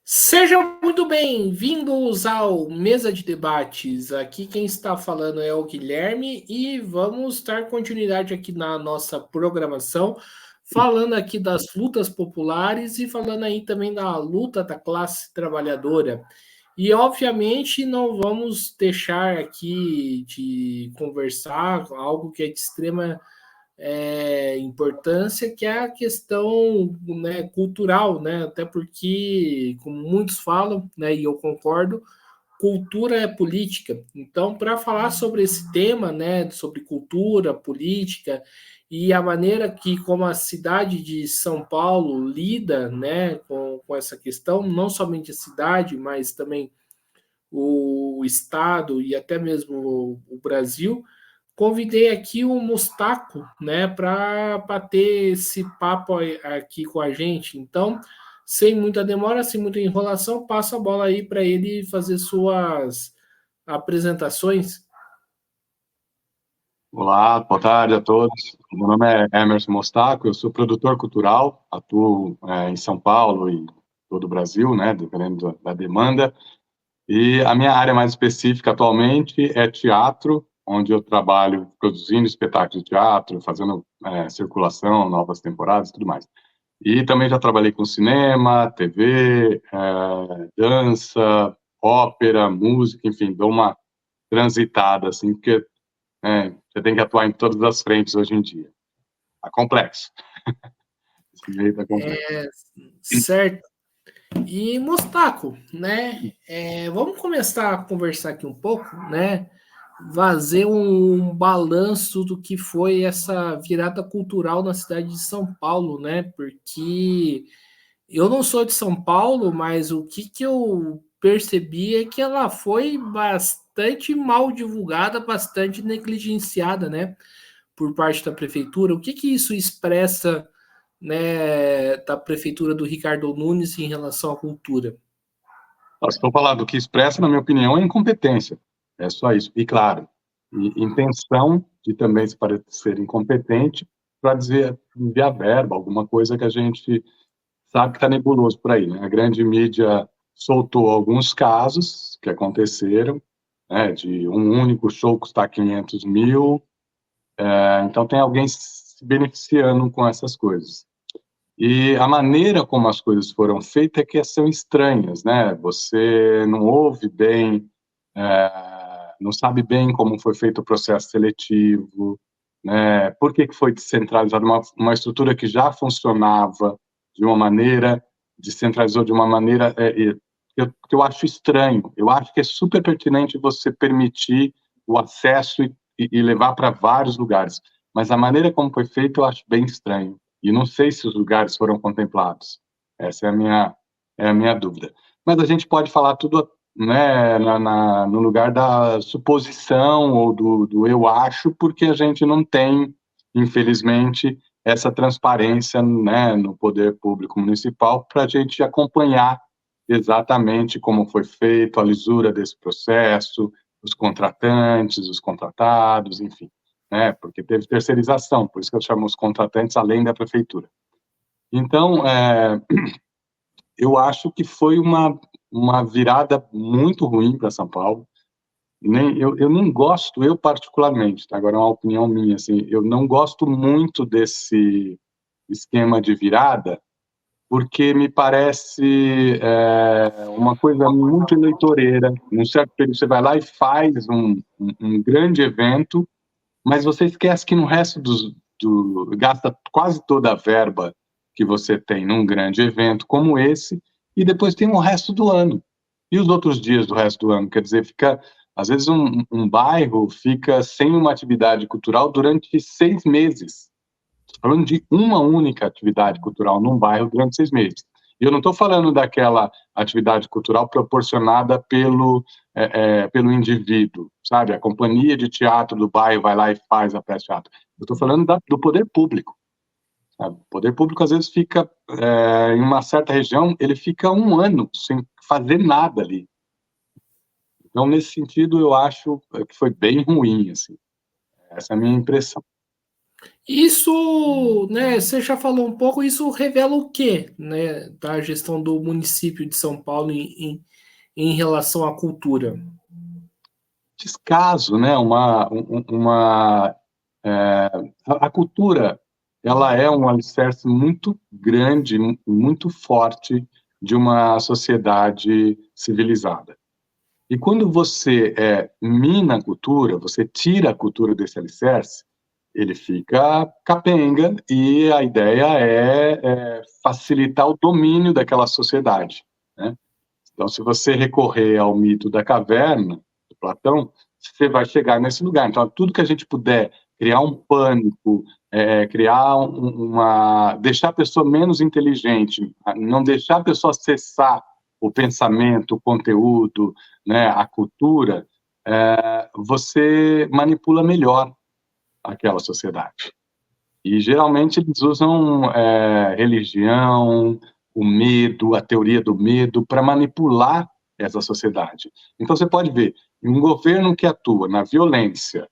Sejam muito bem-vindos ao Mesa de Debates. Aqui quem está falando é o Guilherme e vamos dar continuidade aqui na nossa programação, falando aqui das lutas populares e falando aí também da luta da classe trabalhadora. E obviamente não vamos deixar aqui de conversar algo que é de extrema importância, que é a questão, né, cultural, né, até porque, como muitos falam, né, e eu concordo, cultura é política. Então, para falar sobre esse tema, né, sobre cultura, política e a maneira que como a cidade de São Paulo lida, né, com essa questão, não somente a cidade, mas também o estado e até mesmo o Brasil, convidei aqui o Mustaco, né, para bater esse papo aqui com a gente. Então, sem muita demora, sem muita enrolação, passo a bola aí para ele fazer suas apresentações. Olá, boa tarde a todos. Meu nome é Emerson Mostaco, eu sou produtor cultural, atuo em São Paulo e todo o Brasil, né, dependendo da demanda. E a minha área mais específica atualmente é teatro, onde eu trabalho produzindo espetáculos de teatro, fazendo circulação, novas temporadas e tudo mais. E também já trabalhei com cinema, TV, dança, ópera, música, enfim, dou uma transitada, assim, porque você tem que atuar em todas as frentes hoje em dia. Tá complexo. Esse meio tá complexo. Certo. E Mustaco, né? Vamos começar a conversar aqui um pouco, né? Fazer um balanço do que foi essa virada cultural na cidade de São Paulo, né? Porque eu não sou de São Paulo, mas o que eu percebi é que ela foi bastante mal divulgada, bastante negligenciada, né? Por parte da prefeitura. O que isso expressa, né, da prefeitura do Ricardo Nunes em relação à cultura? Se for falar do que expressa, na minha opinião, é incompetência. É só isso. E, claro, intenção de também se parecer incompetente para desviar verba, alguma coisa que a gente sabe que está nebuloso por aí, né? A grande mídia soltou alguns casos que aconteceram, né, de um único show custar 500 mil, então tem alguém se beneficiando com essas coisas. E a maneira como as coisas foram feitas é que são estranhas, né? Você não ouve bem, não sabe bem como foi feito o processo seletivo, né? Por que foi descentralizada uma estrutura que já funcionava de uma maneira, descentralizou de uma maneira que eu acho estranho. Eu acho que é super pertinente você permitir o acesso e levar para vários lugares, mas a maneira como foi feito eu acho bem estranho. E não sei se os lugares foram contemplados. Essa é a minha dúvida. Mas a gente pode falar tudo, né, no lugar da suposição ou do eu acho, porque a gente não tem, infelizmente, essa transparência, né, no poder público municipal para a gente acompanhar exatamente como foi feito, a lisura desse processo, os contratantes, os contratados, enfim, né, porque teve terceirização, por isso que eu chamo os contratantes além da prefeitura. Então, eu acho que foi uma virada muito ruim para São Paulo. Eu nem gosto, eu particularmente, tá? Agora é uma opinião minha, assim, eu não gosto muito desse esquema de virada, porque me parece uma coisa muito eleitoreira. Num certo período você vai lá e faz um grande evento, mas você esquece que no resto gasta quase toda a verba que você tem num grande evento como esse, e depois tem o resto do ano. E os outros dias do resto do ano? Quer dizer, às vezes um bairro fica sem uma atividade cultural durante 6 meses. Estou falando de uma única atividade cultural num bairro durante 6 meses. E eu não estou falando daquela atividade cultural proporcionada pelo indivíduo, sabe? A companhia de teatro do bairro vai lá e faz a peça de teatro. Eu estou falando do poder público. Sabe? O poder público, às vezes, fica, em uma certa região, ele fica um ano sem fazer nada ali. Então, nesse sentido, eu acho que foi bem ruim, assim. Essa é a minha impressão. Isso, né, você já falou um pouco, isso revela o quê, né, da gestão do município de São Paulo em relação à cultura? Descaso, né? A cultura, ela é um alicerce muito grande, muito forte de uma sociedade civilizada. E quando você mina a cultura, você tira a cultura desse alicerce, ele fica capenga e a ideia é facilitar o domínio daquela sociedade, né? Então, se você recorrer ao mito da caverna, de Platão, você vai chegar nesse lugar. Então, tudo que a gente puder criar um pânico, criar deixar a pessoa menos inteligente, não deixar a pessoa acessar o pensamento, o conteúdo, né, a cultura, você manipula melhor aquela sociedade. E geralmente eles usam religião, o medo, a teoria do medo, para manipular essa sociedade. Então você pode ver, um governo que atua na violência,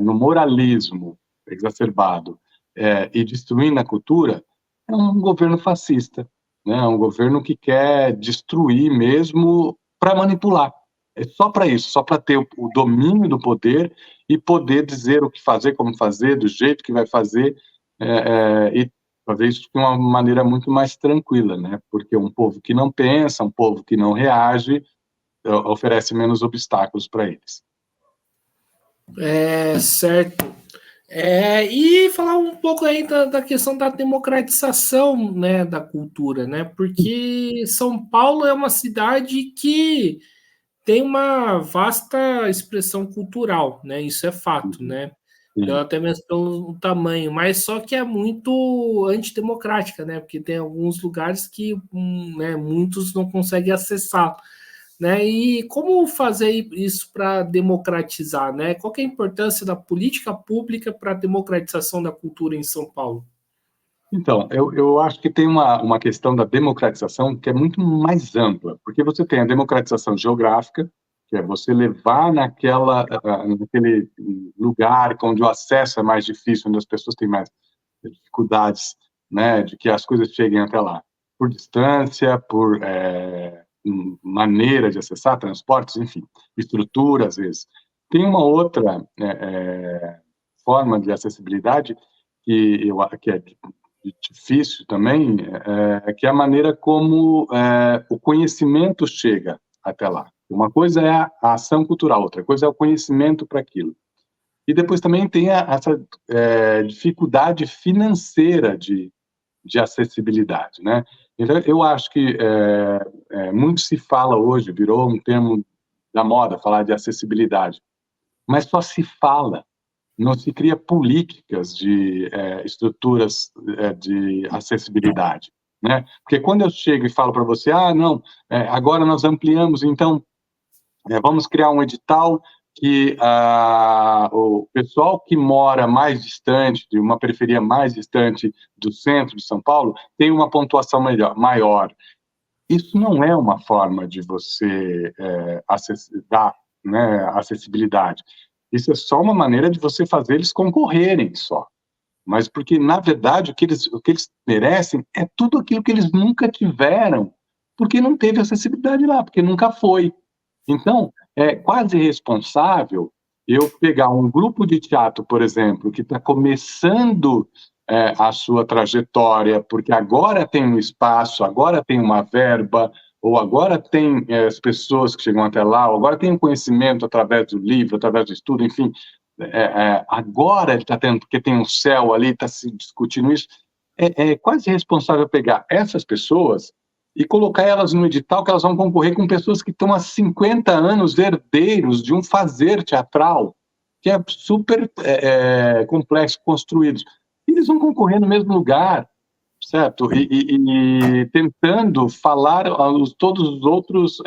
no moralismo exacerbado e destruindo a cultura, é um governo fascista, né? É um governo que quer destruir mesmo para manipular. É só para isso, só para ter o domínio do poder e poder dizer o que fazer, como fazer, do jeito que vai fazer, e fazer isso de uma maneira muito mais tranquila, né? Porque um povo que não pensa, um povo que não reage, oferece menos obstáculos para eles. É, certo. E falar um pouco aí da questão da democratização, né, da cultura, né? Porque São Paulo é uma cidade que tem uma vasta expressão cultural, né? Isso é fato, Uhum. né? Sim. Até mesmo pelo tamanho, mas só que é muito antidemocrática, né? Porque tem alguns lugares que né, muitos não conseguem acessar, né? E como fazer isso para democratizar, né? Qual que é a importância da política pública para a democratização da cultura em São Paulo? Então, eu acho que tem uma questão da democratização que é muito mais ampla, porque você tem a democratização geográfica, que é você levar naquele lugar onde o acesso é mais difícil, onde as pessoas têm mais dificuldades, né, de que as coisas cheguem até lá, por distância, por maneira de acessar, transportes, enfim, estrutura, às vezes. Tem uma outra forma de acessibilidade que é difícil também, que é a maneira como o conhecimento chega até lá. Uma coisa é a ação cultural, outra coisa é o conhecimento para aquilo. E depois também tem essa dificuldade financeira de acessibilidade, né? Então, eu acho que muito se fala hoje, virou um termo da moda, falar de acessibilidade, mas só se fala, não se cria políticas de estruturas de acessibilidade, né? Porque quando eu chego e falo para você, não, agora nós ampliamos, então vamos criar um edital que o pessoal que mora mais distante, de uma periferia mais distante do centro de São Paulo, tem uma pontuação maior. Isso não é uma forma de você dar, né, acessibilidade. Isso é só uma maneira de você fazer eles concorrerem só. Mas porque, na verdade, o que eles merecem é tudo aquilo que eles nunca tiveram, porque não teve acessibilidade lá, porque nunca foi. Então, é quase irresponsável eu pegar um grupo de teatro, por exemplo, que está começando a sua trajetória, porque agora tem um espaço, agora tem uma verba, ou agora tem as pessoas que chegam até lá, ou agora tem um conhecimento através do livro, através do estudo, enfim. Agora ele está tendo, porque tem um céu ali, está se discutindo isso. É quase irresponsável pegar essas pessoas e colocar elas no edital que elas vão concorrer com pessoas que estão há 50 anos herdeiros de um fazer teatral que é super complexo, construído. E eles vão concorrer no mesmo lugar, certo? E tentando falar todos os outros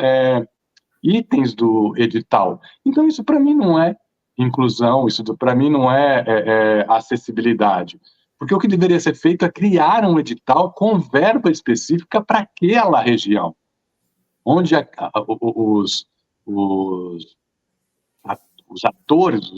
itens do edital. Então, isso para mim não é inclusão, isso para mim não é acessibilidade. Porque o que deveria ser feito é criar um edital com verba específica para aquela região, onde os, os, os atores,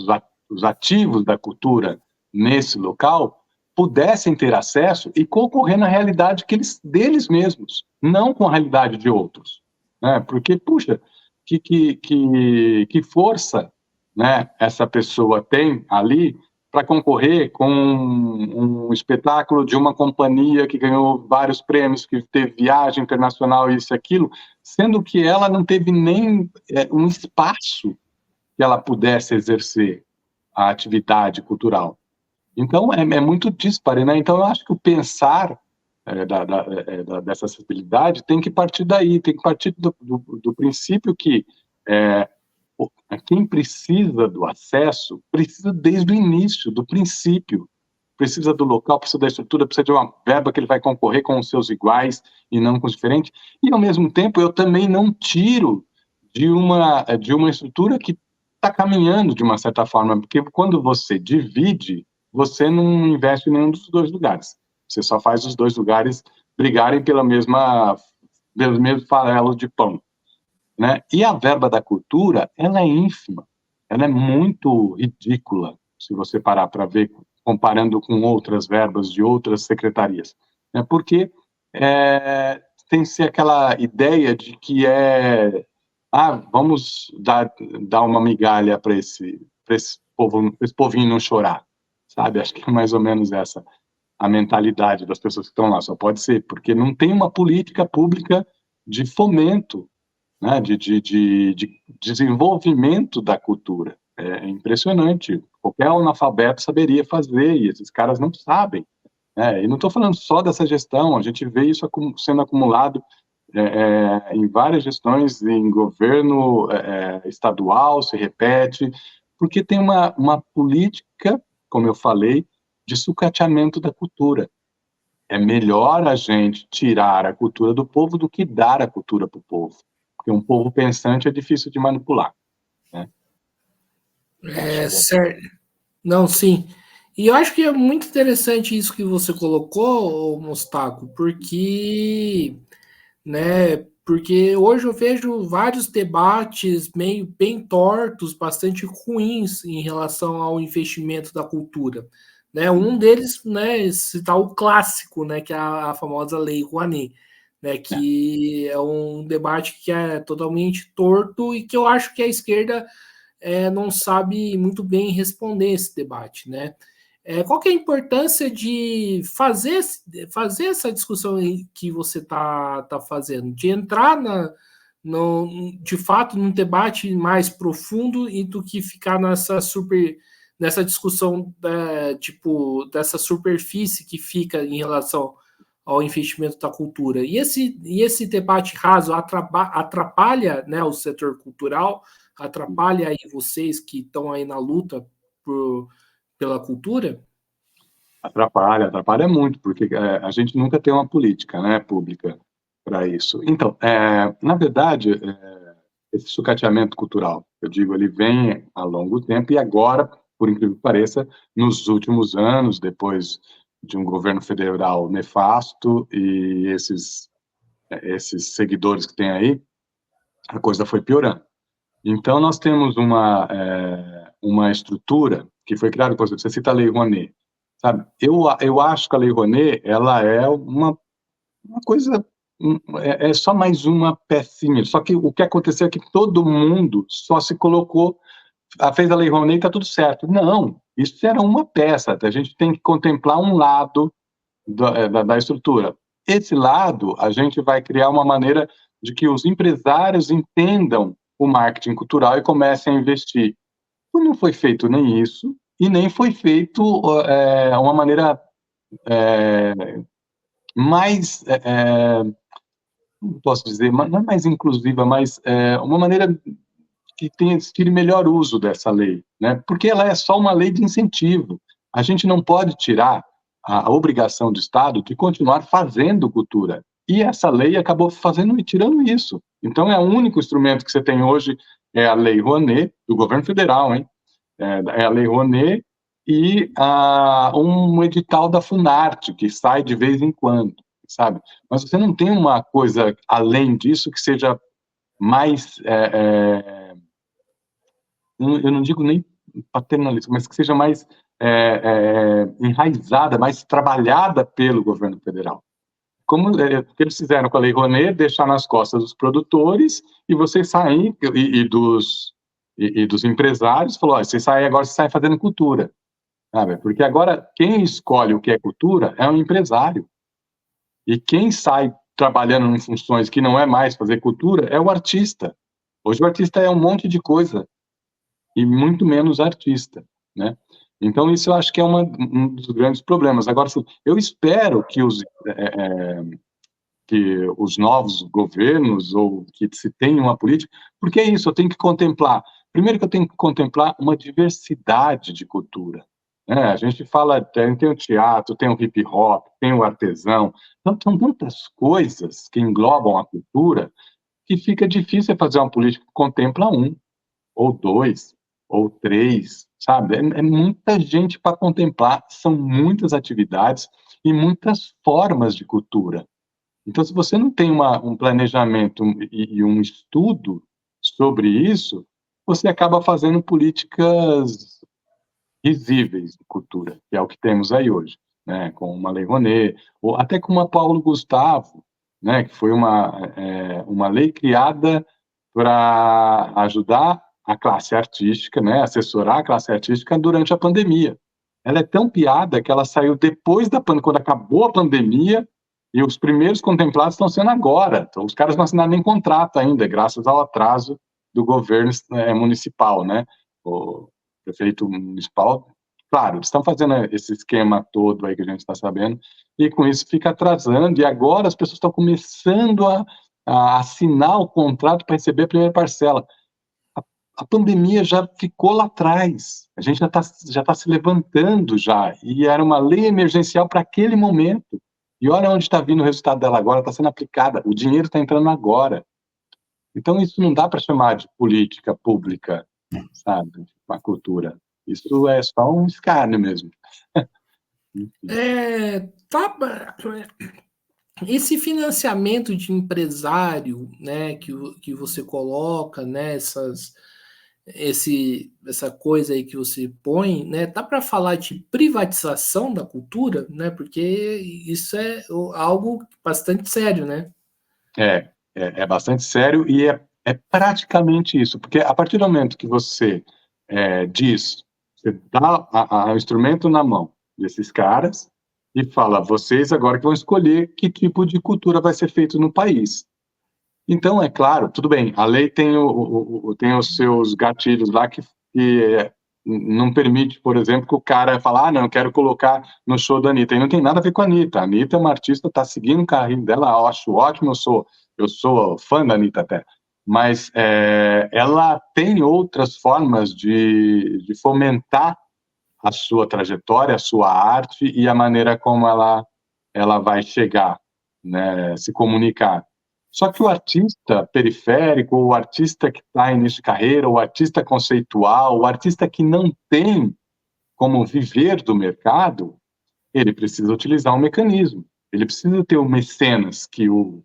os ativos da cultura nesse local pudessem ter acesso e concorrer na realidade deles mesmos, não com a realidade de outros, né? Porque, puxa, que força, né, essa pessoa tem ali para concorrer com um espetáculo de uma companhia que ganhou vários prêmios, que teve viagem internacional, isso e aquilo, sendo que ela não teve nem um espaço que ela pudesse exercer a atividade cultural. Então, é muito dispare, né? Então, eu acho que o pensar dessa acessibilidade tem que partir daí, tem que partir do princípio que quem precisa do acesso precisa desde o início, do princípio, precisa do local, precisa da estrutura, precisa de uma verba que ele vai concorrer com os seus iguais e não com os diferentes, e ao mesmo tempo eu também não tiro de uma estrutura que está caminhando de uma certa forma, porque quando você divide, você não investe em nenhum dos dois lugares, você só faz os dois lugares brigarem pelo mesmo farelo de pão, né? E a verba da cultura, ela é ínfima, ela é muito ridícula, se você parar para ver, comparando com outras verbas de outras secretarias, né? Porque tem-se aquela ideia de que vamos dar uma migalha para esse povinho não chorar, sabe? Acho que é mais ou menos essa a mentalidade das pessoas que estão lá, só pode ser, porque não tem uma política pública de fomento, né, de desenvolvimento da cultura. É impressionante. Qualquer analfabeto saberia fazer, e esses caras não sabem. E não estou falando só dessa gestão, a gente vê isso sendo acumulado em várias gestões, em governo estadual, se repete, porque tem uma política, como eu falei, de sucateamento da cultura. É melhor a gente tirar a cultura do povo do que dar a cultura para o povo. Porque um povo pensante é difícil de manipular, né? Certo. Não, sim. E eu acho que é muito interessante isso que você colocou, Mostaco, porque hoje eu vejo vários debates meio bem tortos, bastante ruins em relação ao investimento da cultura. Né? Um deles, né, citar o clássico, né, que é a famosa Lei Rouanet, né, que é um debate que é totalmente torto e que eu acho que a esquerda não sabe muito bem responder esse debate, né? Qual que é a importância de fazer essa discussão aí que você está fazendo, de entrar de fato num debate mais profundo e do que ficar nessa discussão dessa superfície que fica em relação ao investimento da cultura. E esse debate raso atrapalha, né, o setor cultural, atrapalha aí vocês que estão aí na luta pela cultura? Atrapalha muito, porque a gente nunca tem uma política, né, pública para isso. Então, na verdade, esse sucateamento cultural, eu digo, ele vem a longo tempo e agora, por incrível que pareça, nos últimos anos, depois de um governo federal nefasto e esses seguidores que tem aí, a coisa foi piorando. Então, nós temos uma estrutura que foi criada, por exemplo, você cita a Lei Rouanet, sabe? Eu acho que a Lei Rouanet, ela é uma coisa, é só mais uma pecinha, só que o que aconteceu é que todo mundo só se colocou, fez a Lei Rouanet e está tudo certo. Não, isso era uma peça, a gente tem que contemplar um lado da estrutura. Esse lado, a gente vai criar uma maneira de que os empresários entendam o marketing cultural e comecem a investir. Não foi feito nem isso, e nem foi feito uma maneira mais, não posso dizer, não é mais inclusiva, mas uma maneira que tire melhor uso dessa lei, né? Porque ela é só uma lei de incentivo. A gente não pode tirar a obrigação do Estado de continuar fazendo cultura. E essa lei acabou fazendo e tirando isso. Então, é o único instrumento que você tem hoje, é a Lei Rouanet, do governo federal, hein? É a Lei Rouanet e um edital da Funarte, que sai de vez em quando, sabe? Mas você não tem uma coisa além disso que seja mais... eu não digo nem paternalista, mas que seja mais enraizada, mais trabalhada pelo governo federal. Como o que eles fizeram com a Lei Rouanet, deixar nas costas dos produtores e vocês saem, e dos empresários, falou, vocês saem agora, vocês saem fazendo cultura. Sabe? Porque agora quem escolhe o que é cultura é um empresário. E quem sai trabalhando em funções que não é mais fazer cultura é o artista. Hoje o artista é um monte de coisa e muito menos artista, né? Então isso eu acho que é um dos grandes problemas. Agora, assim, eu espero que os novos governos, ou que se tenha uma política, porque é isso, eu tenho que contemplar, primeiro que eu tenho que contemplar uma diversidade de cultura, né? A gente fala, tem o teatro, tem o hip hop, tem o artesão, então são tantas coisas que englobam a cultura, que fica difícil fazer uma política que contempla um, ou dois, ou três, sabe? É muita gente para contemplar, são muitas atividades e muitas formas de cultura. Então, se você não tem um planejamento e um estudo sobre isso, você acaba fazendo políticas risíveis de cultura, que é o que temos aí hoje, né? Com uma Lei Rouanet, ou até com uma Paulo Gustavo, né? Que foi uma lei criada para ajudar a classe artística, né? Assessorar a classe artística durante a pandemia. Ela é tão piada que ela saiu depois da pandemia, quando acabou a pandemia, e os primeiros contemplados estão sendo agora. Então, os caras não assinaram nem contrato ainda, graças ao atraso do governo municipal, né? O prefeito municipal, claro, eles estão fazendo esse esquema todo aí que a gente está sabendo, e com isso fica atrasando, e agora as pessoas estão começando a assinar o contrato para receber a primeira parcela. A pandemia já ficou lá atrás, a gente já tá se levantando já, e era uma lei emergencial para aquele momento. E olha onde está vindo o resultado dela agora, está sendo aplicada, o dinheiro está entrando agora. Então isso não dá para chamar de política pública, sabe, uma cultura. Isso é só um escárnio mesmo. Esse financiamento de empresário, né, que você coloca, né, essa coisa aí que você põe, né, tá para falar de privatização da cultura, né, porque isso é algo bastante sério, né? É bastante sério e é praticamente isso, porque a partir do momento que você você dá o instrumento na mão desses caras e fala, vocês agora que vão escolher que tipo de cultura vai ser feito no país. Então, é claro, tudo bem, a lei tem os seus gatilhos lá que não permite, por exemplo, que o cara fale, não, eu quero colocar no show da Anitta. E não tem nada a ver com a Anitta. A Anitta é uma artista, está seguindo o carrinho dela, eu acho ótimo, eu sou fã da Anitta até. Mas ela tem outras formas de fomentar a sua trajetória, a sua arte e a maneira como ela vai chegar, né, se comunicar. Só que o artista periférico, o artista que está em início de carreira, o artista conceitual, o artista que não tem como viver do mercado, ele precisa utilizar um mecanismo. Ele precisa ter o mecenas que o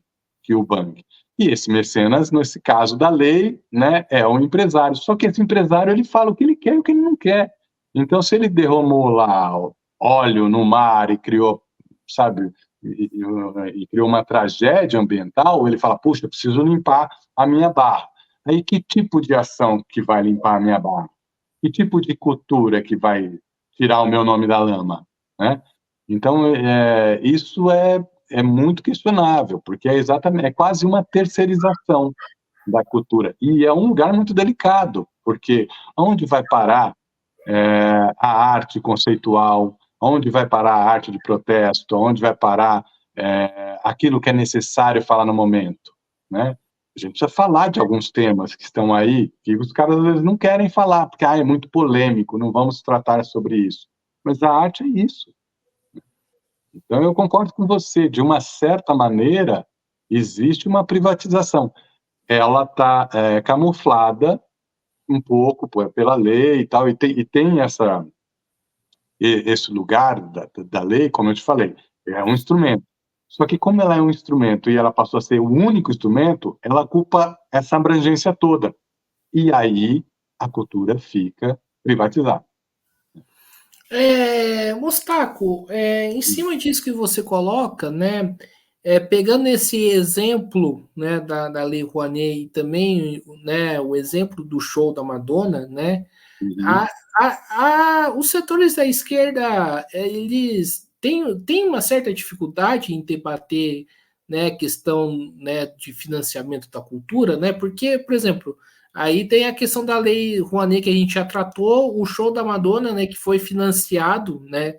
banque. E esse mecenas, nesse caso da lei, né, é um empresário. Só que esse empresário, ele fala o que ele quer e o que ele não quer. Então, se ele derramou lá óleo no mar e criou, sabe, e criou uma tragédia ambiental, ele fala, puxa, eu preciso limpar a minha barra. Aí, que tipo de ação que vai limpar a minha barra? Que tipo de cultura que vai tirar o meu nome da lama, né? Então, isso é muito questionável, porque é quase uma terceirização da cultura. E é um lugar muito delicado, porque onde vai parar a arte conceitual, onde vai parar a arte de protesto, onde vai parar aquilo que é necessário falar no momento, né? A gente precisa falar de alguns temas que estão aí, que os caras às vezes não querem falar, porque é muito polêmico, não vamos tratar sobre isso. Mas a arte é isso. Então, eu concordo com você, de uma certa maneira, existe uma privatização. Ela está camuflada um pouco pela lei e tal, e tem esse lugar da lei, como eu te falei, é um instrumento. Só que como ela é um instrumento e ela passou a ser o único instrumento, ela ocupa essa abrangência toda. E aí a cultura fica privatizada. Mostaco, em cima disso que você coloca, né, pegando esse exemplo, né, da Lei Rouanet e também, né, o exemplo do show da Madonna, né, Uhum. a, os setores da esquerda, eles têm uma certa dificuldade em debater, né, questão, né, de financiamento da cultura, né, porque, por exemplo, aí tem a questão da Lei Rouanet que a gente já tratou, o show da Madonna, né, que foi financiado, né,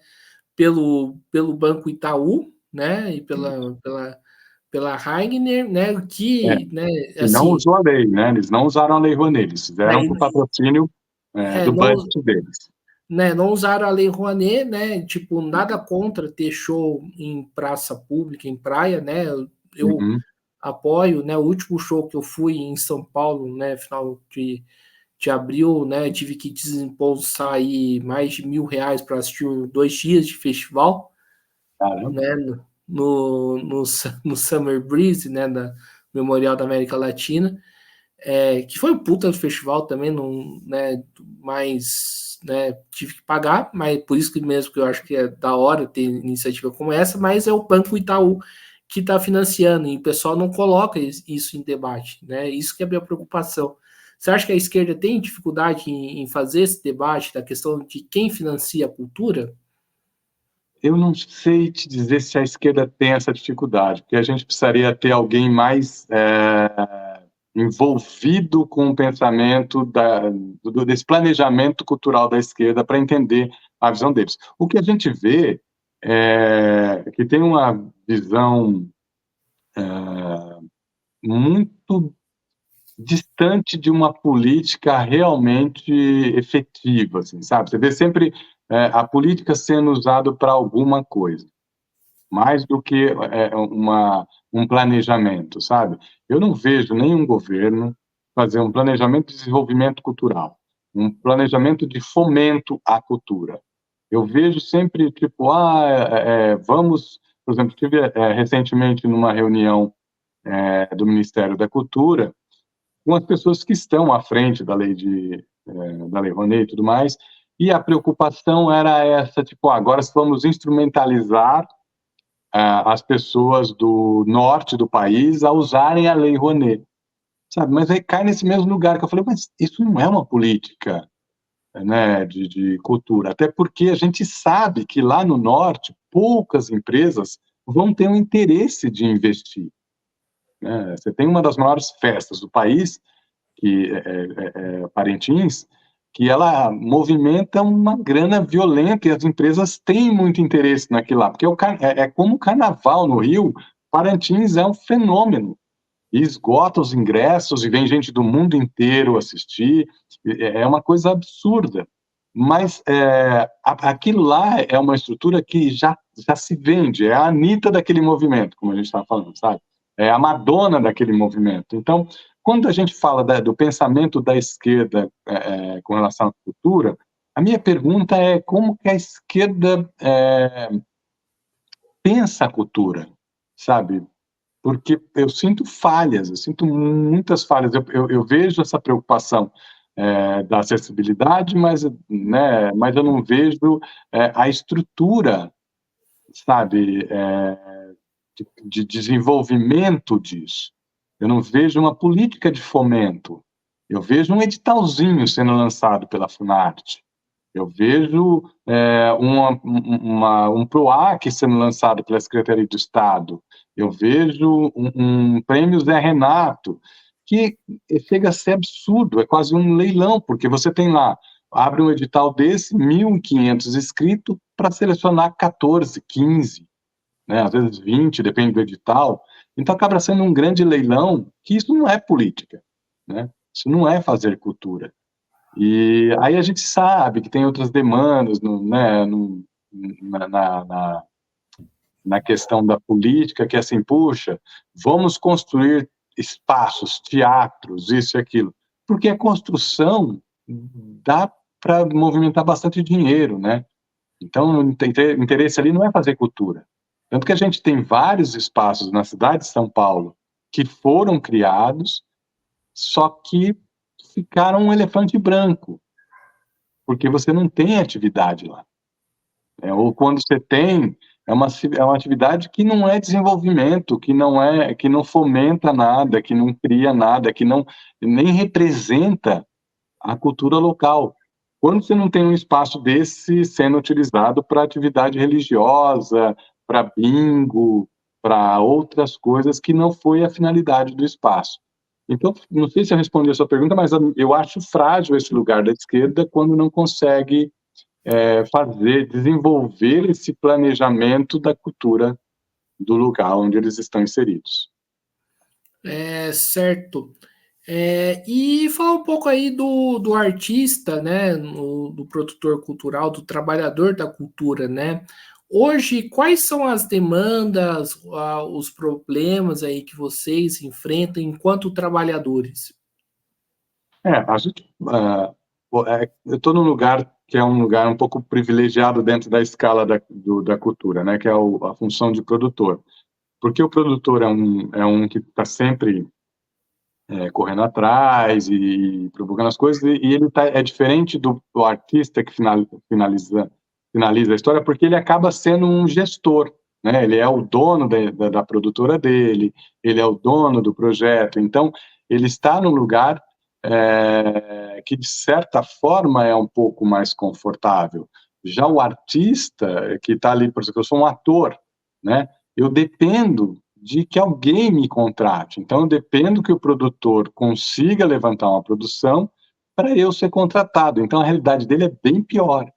pelo Banco Itaú, né, e pela Heigner, né, É, que, né, e não assim, usou a lei, né? Eles não usaram a Lei Rouanet, eles fizeram aí, com o patrocínio do não, budget deles. né, não usaram a Lei Rouanet, né, tipo, nada contra ter show em praça pública, em praia, né, eu Uhum. apoio, né, o último show que eu fui em São Paulo, né, final de abril, né, tive que desembolsar aí mais de R$ 1.000 para assistir 2 dias de festival, Caramba, né, no Summer Breeze, né, da Memorial da América Latina, que foi um puta do festival também, não, né, mas, né, tive que pagar, mas por isso que mesmo que eu acho que é da hora ter iniciativa como essa, mas é o Banco Itaú que está financiando, e o pessoal não coloca isso em debate, né, isso que é a minha preocupação. Você acha que a esquerda tem dificuldade em fazer esse debate da questão de quem financia a cultura? eu não sei te dizer se a esquerda tem essa dificuldade, porque a gente precisaria ter alguém mais envolvido com o pensamento desse planejamento cultural da esquerda para entender a visão deles. O que a gente vê é que tem uma visão muito distante de uma política realmente efetiva, assim, sabe? Você vê sempre a política sendo usada para alguma coisa, mais do que um planejamento, sabe? Eu não vejo nenhum governo fazer um planejamento de desenvolvimento cultural, um planejamento de fomento à cultura. Eu vejo sempre, tipo, vamos... Por exemplo, estive recentemente numa reunião do Ministério da Cultura, com as pessoas que estão à frente da Lei Rouanet e tudo mais, e a preocupação era essa, tipo, agora vamos instrumentalizar as pessoas do norte do país a usarem a Lei Rouanet, sabe? Mas aí cai nesse mesmo lugar que eu falei, mas isso não é uma política, né, de cultura, até porque a gente sabe que lá no norte poucas empresas vão ter um interesse de investir, né? Você tem uma das maiores festas do país, que Parintins, que ela movimenta uma grana violenta e as empresas têm muito interesse naquilo lá, porque como o carnaval no Rio, Parintins é um fenômeno, e esgota os ingressos e vem gente do mundo inteiro assistir, é uma coisa absurda, mas aquilo lá é uma estrutura que já se vende, é a Anitta daquele movimento, como a gente está falando, sabe? É a Madonna daquele movimento. Então, quando a gente fala do pensamento da esquerda com relação à cultura, a minha pergunta é como que a esquerda pensa a cultura, sabe? Porque eu sinto falhas, eu sinto muitas falhas. Eu vejo essa preocupação da acessibilidade, mas eu não vejo a estrutura, sabe, de desenvolvimento disso. Eu não vejo uma política de fomento. Eu vejo um editalzinho sendo lançado pela Funarte. Eu vejo um PROAC sendo lançado pela Secretaria de Estado. Eu vejo um prêmio Zé Renato, que chega a ser absurdo, é quase um leilão, porque você tem lá, abre um edital desse, 1.500 inscritos, para selecionar 14, 15, né, às vezes 20, depende do edital. Então acaba sendo um grande leilão, que isso não é política, né? Isso não é fazer cultura. E aí a gente sabe que tem outras demandas na, na, na, na questão da política, que é assim, puxa, vamos construir espaços, teatros, isso e aquilo. Porque a construção dá para movimentar bastante dinheiro, né? Então, o interesse ali não é fazer cultura. Tanto que a gente tem vários espaços na cidade de São Paulo que foram criados, só que ficaram um elefante branco, porque você não tem atividade lá. Ou quando você tem, é uma atividade que não é desenvolvimento, que não fomenta nada, que não cria nada, que não nem representa a cultura local. Quando você não tem um espaço desse sendo utilizado para atividade religiosa, para bingo, para outras coisas que não foi a finalidade do espaço. Então, não sei se eu respondi a sua pergunta, mas eu acho frágil esse lugar da esquerda quando não consegue desenvolver esse planejamento da cultura do lugar onde eles estão inseridos. Certo. E falar um pouco aí do artista, né, do produtor cultural, do trabalhador da cultura, né? Hoje, quais são as demandas, os problemas aí que vocês enfrentam enquanto trabalhadores? A gente, eu estou num lugar que é um lugar um pouco privilegiado dentro da escala da cultura, né, que é a função de produtor. Porque o produtor é um que está sempre correndo atrás e provocando as coisas, e ele é diferente do artista que finaliza a história, porque ele acaba sendo um gestor, né? Ele é o dono da produtora dele, ele é o dono do projeto, então ele está num lugar que, de certa forma, é um pouco mais confortável. Já o artista que está ali, por exemplo, eu sou um ator, né? Eu dependo de que alguém me contrate. Então, eu dependo que o produtor consiga levantar uma produção para eu ser contratado. Então, a realidade dele é bem pior,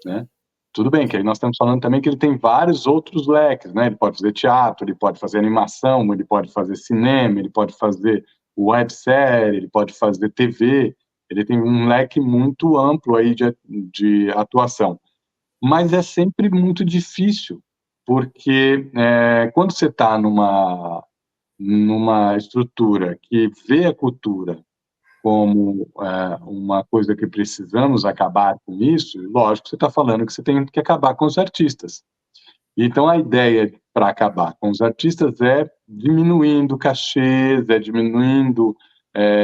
né? Tudo bem que aí nós estamos falando também que ele tem vários outros leques, né? Ele pode fazer teatro, ele pode fazer animação, ele pode fazer cinema, ele pode fazer websérie, ele pode fazer TV, ele tem um leque muito amplo aí de atuação. Mas é sempre muito difícil, porque quando você está numa estrutura que vê a cultura como uma coisa que precisamos acabar com isso, lógico, você está falando que você tem que acabar com os artistas. Então, a ideia para acabar com os artistas é diminuindo cachês, é diminuindo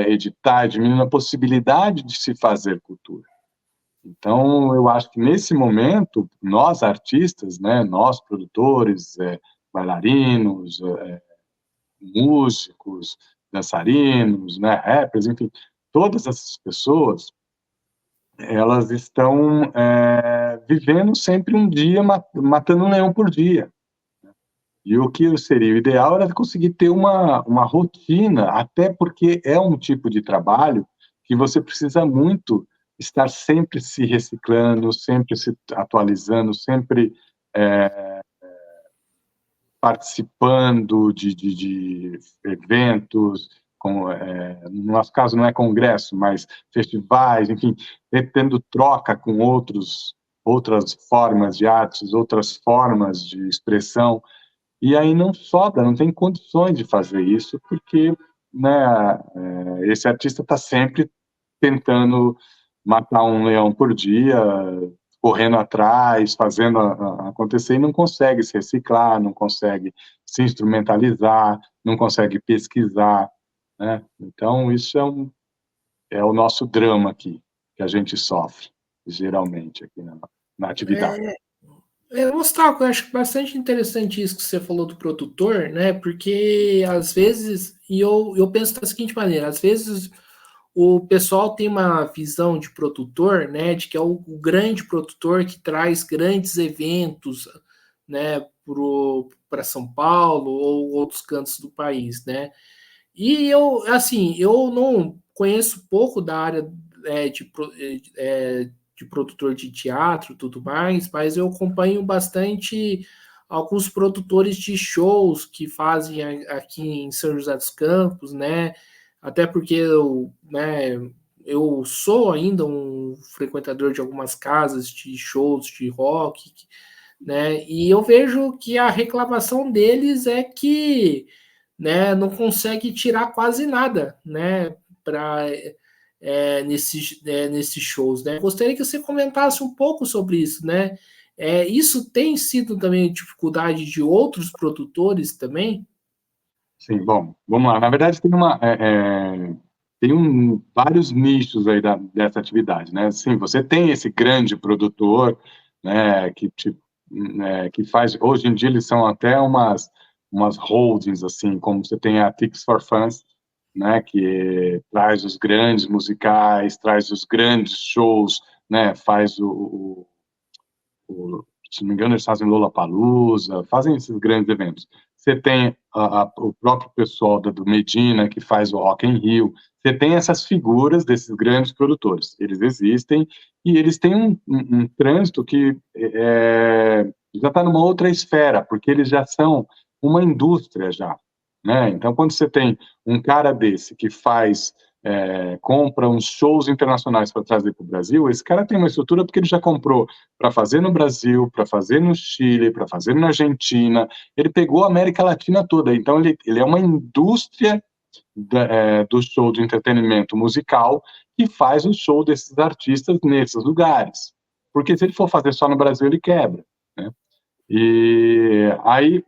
editar, diminuindo a possibilidade de se fazer cultura. Então, eu acho que nesse momento, nós artistas, né, nós produtores, bailarinos, músicos, dançarinos, né, rappers, enfim, todas essas pessoas, elas estão vivendo sempre um dia, matando um leão por dia. E o que seria o ideal era conseguir ter uma rotina, até porque é um tipo de trabalho que você precisa muito estar sempre se reciclando, sempre se atualizando, sempre participando de eventos, no nosso caso não é congresso, mas festivais, enfim, tendo troca com outras formas de artes, outras formas de expressão, e aí não sobra, não tem condições de fazer isso, porque, né, esse artista está sempre tentando matar um leão por dia, correndo atrás, fazendo acontecer, e não consegue se reciclar, não consegue se instrumentalizar, não consegue pesquisar, né? Então, isso é o nosso drama aqui, que a gente sofre, geralmente, aqui na atividade. Gustavo, eu acho bastante interessante isso que você falou do produtor, né? Porque às vezes, e eu penso da seguinte maneira, às vezes o pessoal tem uma visão de produtor, né? De que é o grande produtor que traz grandes eventos, né? Para São Paulo ou outros cantos do país, né? E eu, assim, eu não conheço pouco da área é, de, de produtor de teatro e tudo mais, mas eu acompanho bastante alguns produtores de shows que fazem aqui em São José dos Campos, né? Até porque eu sou ainda um frequentador de algumas casas de shows de rock, né? E eu vejo que a reclamação deles é que, né, não consegue tirar quase nada, né, para nesses shows, né? Gostaria que você comentasse um pouco sobre isso, né? Isso tem sido também dificuldade de outros produtores também? Sim, bom, vamos lá. Na verdade, tem vários nichos aí dessa atividade, né? Sim, você tem esse grande produtor, né, que faz, hoje em dia eles são até umas holdings, assim, como você tem a Tickets for Fans, né, que traz os grandes musicais, traz os grandes shows, né, faz se não me engano, eles fazem Lollapalooza, fazem esses grandes eventos. Você tem o próprio pessoal do Medina, que faz o Rock in Rio. Você tem essas figuras desses grandes produtores. Eles existem e eles têm um trânsito que já está numa outra esfera, porque eles já são uma indústria já, né? Então, quando você tem um cara desse que compra uns shows internacionais para trazer para o Brasil, esse cara tem uma estrutura porque ele já comprou para fazer no Brasil, para fazer no Chile, para fazer na Argentina. Ele pegou a América Latina toda. Então, ele é uma indústria do show de entretenimento musical que faz o show desses artistas nesses lugares. Porque se ele for fazer só no Brasil, ele quebra, né? E aí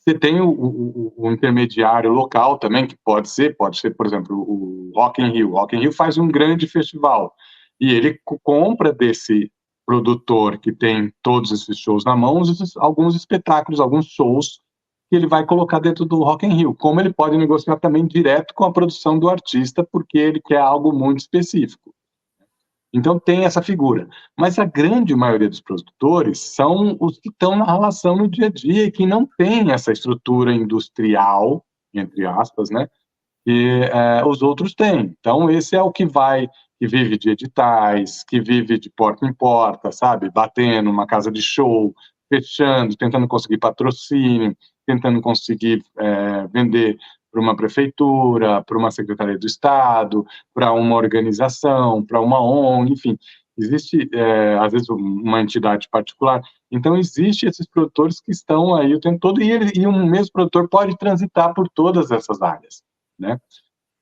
você tem o intermediário local também, que pode ser, por exemplo, o Rock in Rio. O Rock in Rio faz um grande festival e ele compra desse produtor que tem todos esses shows na mão, alguns espetáculos, alguns shows que ele vai colocar dentro do Rock in Rio. Como ele pode negociar também direto com a produção do artista, porque ele quer algo muito específico. Então tem essa figura. Mas a grande maioria dos produtores são os que estão na relação no dia a dia e que não tem essa estrutura industrial, entre aspas, né? Que os outros têm. Então esse é o que vive de editais, que vive de porta em porta, sabe? Batendo uma casa de show, fechando, tentando conseguir patrocínio, tentando conseguir vender para uma prefeitura, para uma secretaria do Estado, para uma organização, para uma ONG, enfim, existe, às vezes, uma entidade particular. Então, existe esses produtores que estão aí o tempo todo, e um mesmo produtor pode transitar por todas essas áreas, né?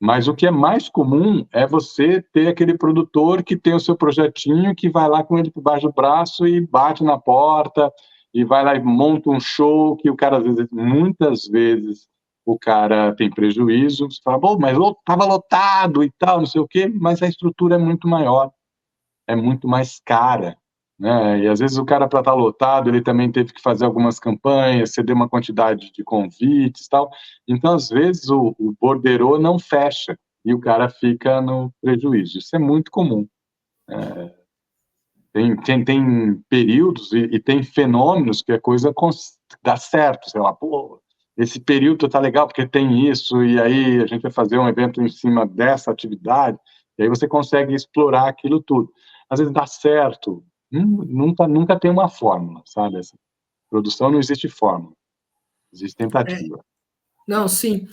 Mas o que é mais comum é você ter aquele produtor que tem o seu projetinho, que vai lá com ele por baixo do braço e bate na porta, e vai lá e monta um show que o cara, às vezes, muitas vezes, o cara tem prejuízo. Você fala, bom, mas estava lotado e tal, não sei o quê, mas a estrutura é muito maior, é muito mais cara, né? E às vezes o cara, para estar lotado, ele também teve que fazer algumas campanhas, ceder uma quantidade de convites e tal. Então, às vezes, o borderô não fecha e o cara fica no prejuízo. Isso é muito comum. Tem períodos e tem fenômenos que a coisa dá certo, sei lá, pô, esse período tá legal porque tem isso, e aí a gente vai fazer um evento em cima dessa atividade, e aí você consegue explorar aquilo tudo. Às vezes dá certo, nunca tem uma fórmula, sabe? Essa produção não existe fórmula, existe tentativa. Não, sim.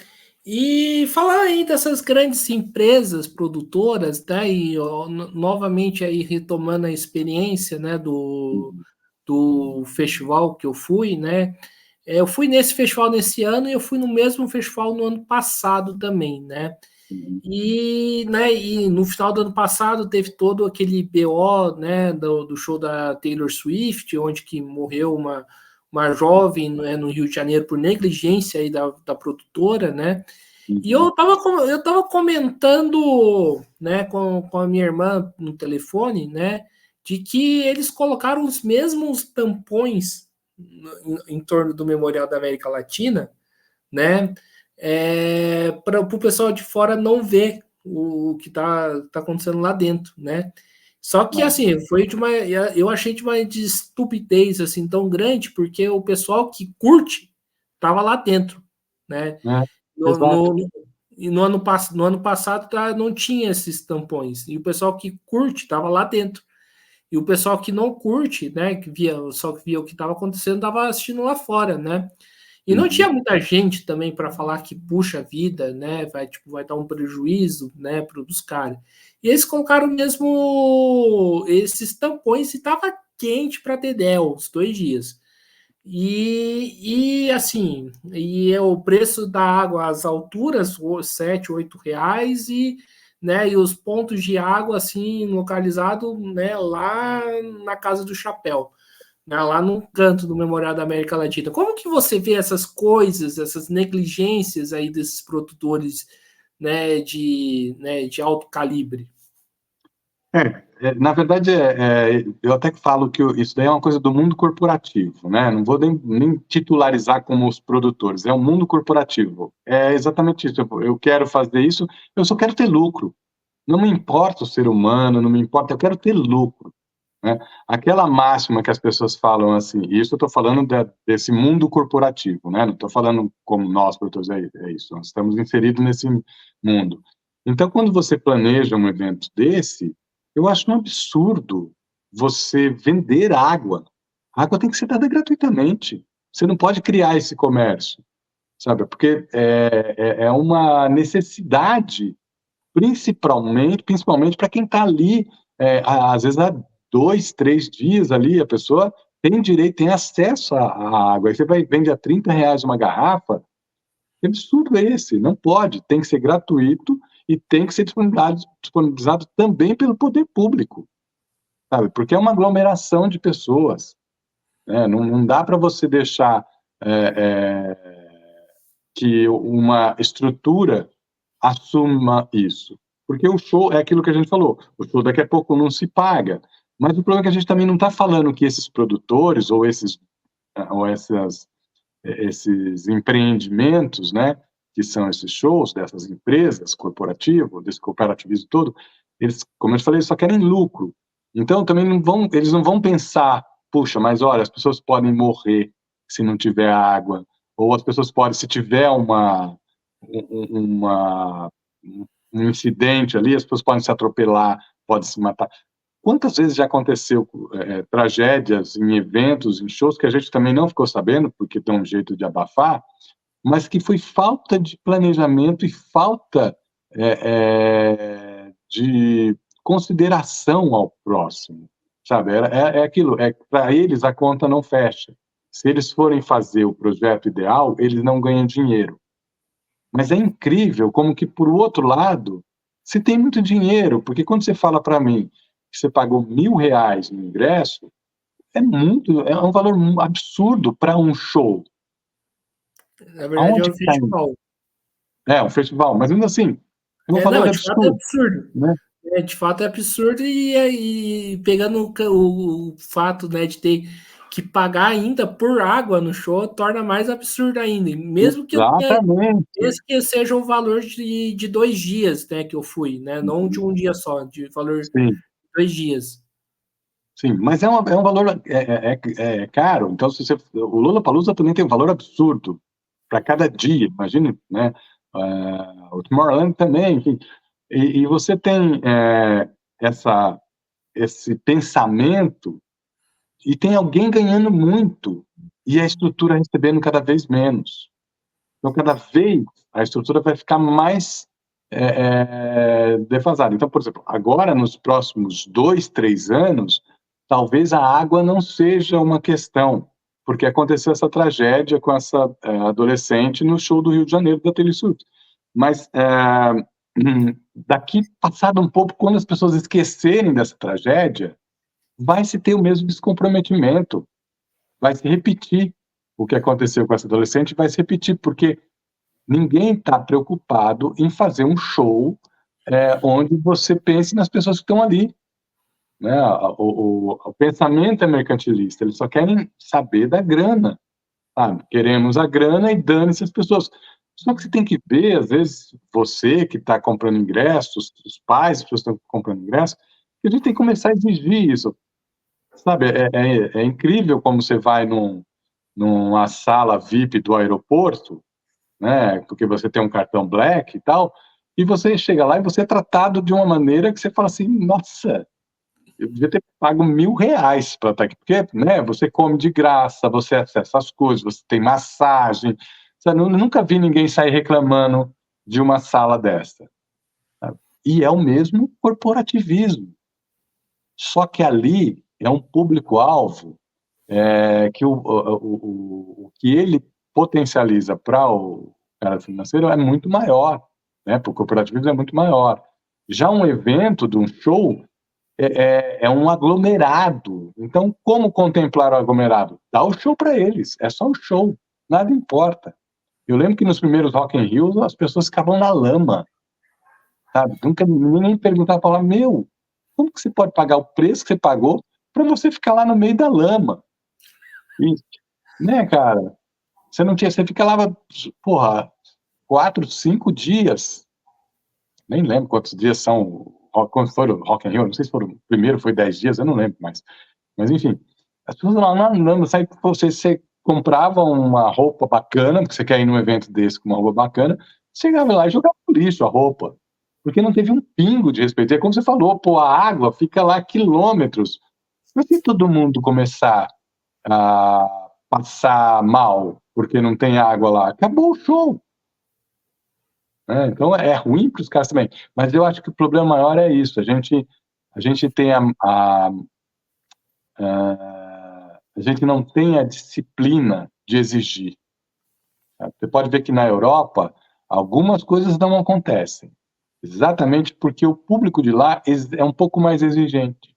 E falar aí dessas grandes empresas produtoras, né? E ó, novamente aí retomando a experiência, né, do festival que eu fui, né? Eu fui nesse festival nesse ano e eu fui no mesmo festival no ano passado também, né? Uhum. E no final do ano passado teve todo aquele BO, né, do show da Taylor Swift, onde que morreu uma jovem, né, no Rio de Janeiro por negligência aí da produtora, né? E Uhum. eu tava comentando, né, com a minha irmã no telefone, né, de que eles colocaram os mesmos tampões em torno do Memorial da América Latina, né, para o pessoal de fora não ver o que tá acontecendo lá dentro, né? Só que assim, eu achei de uma estupidez assim tão grande, porque o pessoal que curte tava lá dentro, né? No, Exato. no, e no ano passado não tinha esses tampões. E o pessoal que curte estava lá dentro. E o pessoal que não curte, né, só que via o que estava acontecendo, estava assistindo lá fora, né? E não Uhum. tinha muita gente também para falar que puxa vida, né? Vai dar um prejuízo, né, para os caras. E eles colocaram mesmo esses tampões e estava quente para Dedéu os 2 dias. Assim, e é o preço da água às alturas, R$ 7, R$ 8, né, e os pontos de água, assim, localizado, né, lá na Casa do Chapéu, né, lá no canto do Memorial da América Latina. Como que você vê essas coisas, essas negligências aí desses produtores, né, de alto calibre? Na verdade, eu até falo que isso daí é uma coisa do mundo corporativo, né? Não vou nem titularizar como os produtores, é o mundo corporativo. É exatamente isso. Eu quero fazer isso, eu só quero ter lucro. Não me importa o ser humano, não me importa, eu quero ter lucro, né? Aquela máxima que as pessoas falam assim, e isso eu estou falando desse mundo corporativo, né? Não estou falando como nós, produtores, é isso, nós estamos inseridos nesse mundo. Então, quando você planeja um evento desse, eu acho um absurdo você vender água. A água tem que ser dada gratuitamente. Você não pode criar esse comércio, sabe? Porque é uma necessidade, principalmente para quem está ali, às vezes há 2, 3 dias ali, a pessoa tem direito, tem acesso à água. Aí você vende a R$ 30 uma garrafa. Que absurdo é esse? Não pode, tem que ser gratuito e tem que ser disponibilizado também pelo poder público, sabe? Porque é uma aglomeração de pessoas, né? Não dá para você deixar que uma estrutura assuma isso. Porque o show é aquilo que a gente falou, o show daqui a pouco não se paga. Mas o problema é que a gente também não está falando que esses produtores ou esses empreendimentos, né, que são esses shows dessas empresas corporativas, desse cooperativismo todo, eles, como eu te falei, só querem lucro. Então também eles não vão pensar, puxa, mas olha, as pessoas podem morrer se não tiver água, ou as pessoas podem, se tiver uma um incidente ali, as pessoas podem se atropelar, podem se matar. Quantas vezes já aconteceu tragédias em eventos, em shows, que a gente também não ficou sabendo, porque tem um jeito de abafar, mas que foi falta de planejamento e falta de consideração ao próximo, sabe? É aquilo, para eles a conta não fecha. Se eles forem fazer o projeto ideal, eles não ganham dinheiro. Mas é incrível como que, por outro lado, se tem muito dinheiro, porque quando você fala para mim que você pagou R$ 1.000 no ingresso, é um valor absurdo para um show. Na verdade, é Aonde um que está indo? festival. É um festival, mas ainda assim, é um Não, valor de fato é absurdo, absurdo. né? De fato é absurdo e pegando o fato, né, de ter que pagar ainda por água no show torna mais absurdo ainda. Mesmo que eu tenha, Exatamente. mesmo que seja um valor de 2 dias, né, que eu fui, né, não de um dia só, de valor de Sim, 2 dias. sim, mas é um valor caro. Então, o Lollapalooza também tem um valor absurdo para cada dia. Imagine, né? O Tomorrowland também, enfim. E você tem essa, esse pensamento e tem alguém ganhando muito e a estrutura recebendo cada vez menos. Então, cada vez a estrutura vai ficar mais defasada. Então, por exemplo, agora, nos próximos 2, 3 anos, talvez a água não seja uma questão, porque aconteceu essa tragédia com essa adolescente no show do Rio de Janeiro da Taylor Swift. Mas daqui, passado um pouco, quando as pessoas esquecerem dessa tragédia, vai se ter o mesmo descomprometimento, vai se repetir o que aconteceu com essa adolescente, vai se repetir, porque ninguém está preocupado em fazer um show onde você pense nas pessoas que estão ali, né? O pensamento é mercantilista, eles só querem saber da grana, sabe? Queremos a grana e dane-se as pessoas. Só que você tem que ver, às vezes, você que está comprando ingressos, os pais, as pessoas que estão comprando ingressos, que a gente tem que começar a exigir isso, sabe? É incrível como você vai numa sala VIP do aeroporto, né? Porque você tem um cartão Black e tal, e você chega lá e você é tratado de uma maneira que você fala assim, nossa, eu devia ter pago R$ 1.000 para estar aqui, porque, né? Você come de graça, você acessa as coisas, você tem massagem. Sabe? Eu nunca vi ninguém sair reclamando de uma sala dessa. Sabe? E é o mesmo corporativismo. Só que ali é um público-alvo que o que ele potencializa para o cara financeiro é muito maior, né? Para o cooperativismo é muito maior. Já um evento de um show é um aglomerado. Então, como contemplar o aglomerado? Dá o show para eles, é só o show, nada importa. Eu lembro que nos primeiros Rock in Rio as pessoas ficavam na lama, sabe? Nunca ninguém perguntava, falava, meu, Como que você pode pagar o preço que você pagou para você ficar lá no meio da lama? E, né, cara? Você fica lá, porra, 4, 5 dias, nem lembro quantos dias são, quando foi o Rock in Rio, não sei se foram, o primeiro foi 10 dias, eu não lembro mais. Mas enfim, as pessoas lá não, sai, você comprava uma roupa bacana, porque você quer ir num evento desse com uma roupa bacana, chegava lá e jogava no lixo a roupa, porque não teve um pingo de respeito. É como você falou, pô, a água fica lá quilômetros. Mas se todo mundo começar a passar mal porque não tem água lá, acabou o show. Então é ruim para os caras também. Mas eu acho que o problema maior é isso. A gente tem a gente não tem a disciplina de exigir. Você pode ver que na Europa algumas coisas não acontecem, exatamente porque o público de lá é um pouco mais exigente.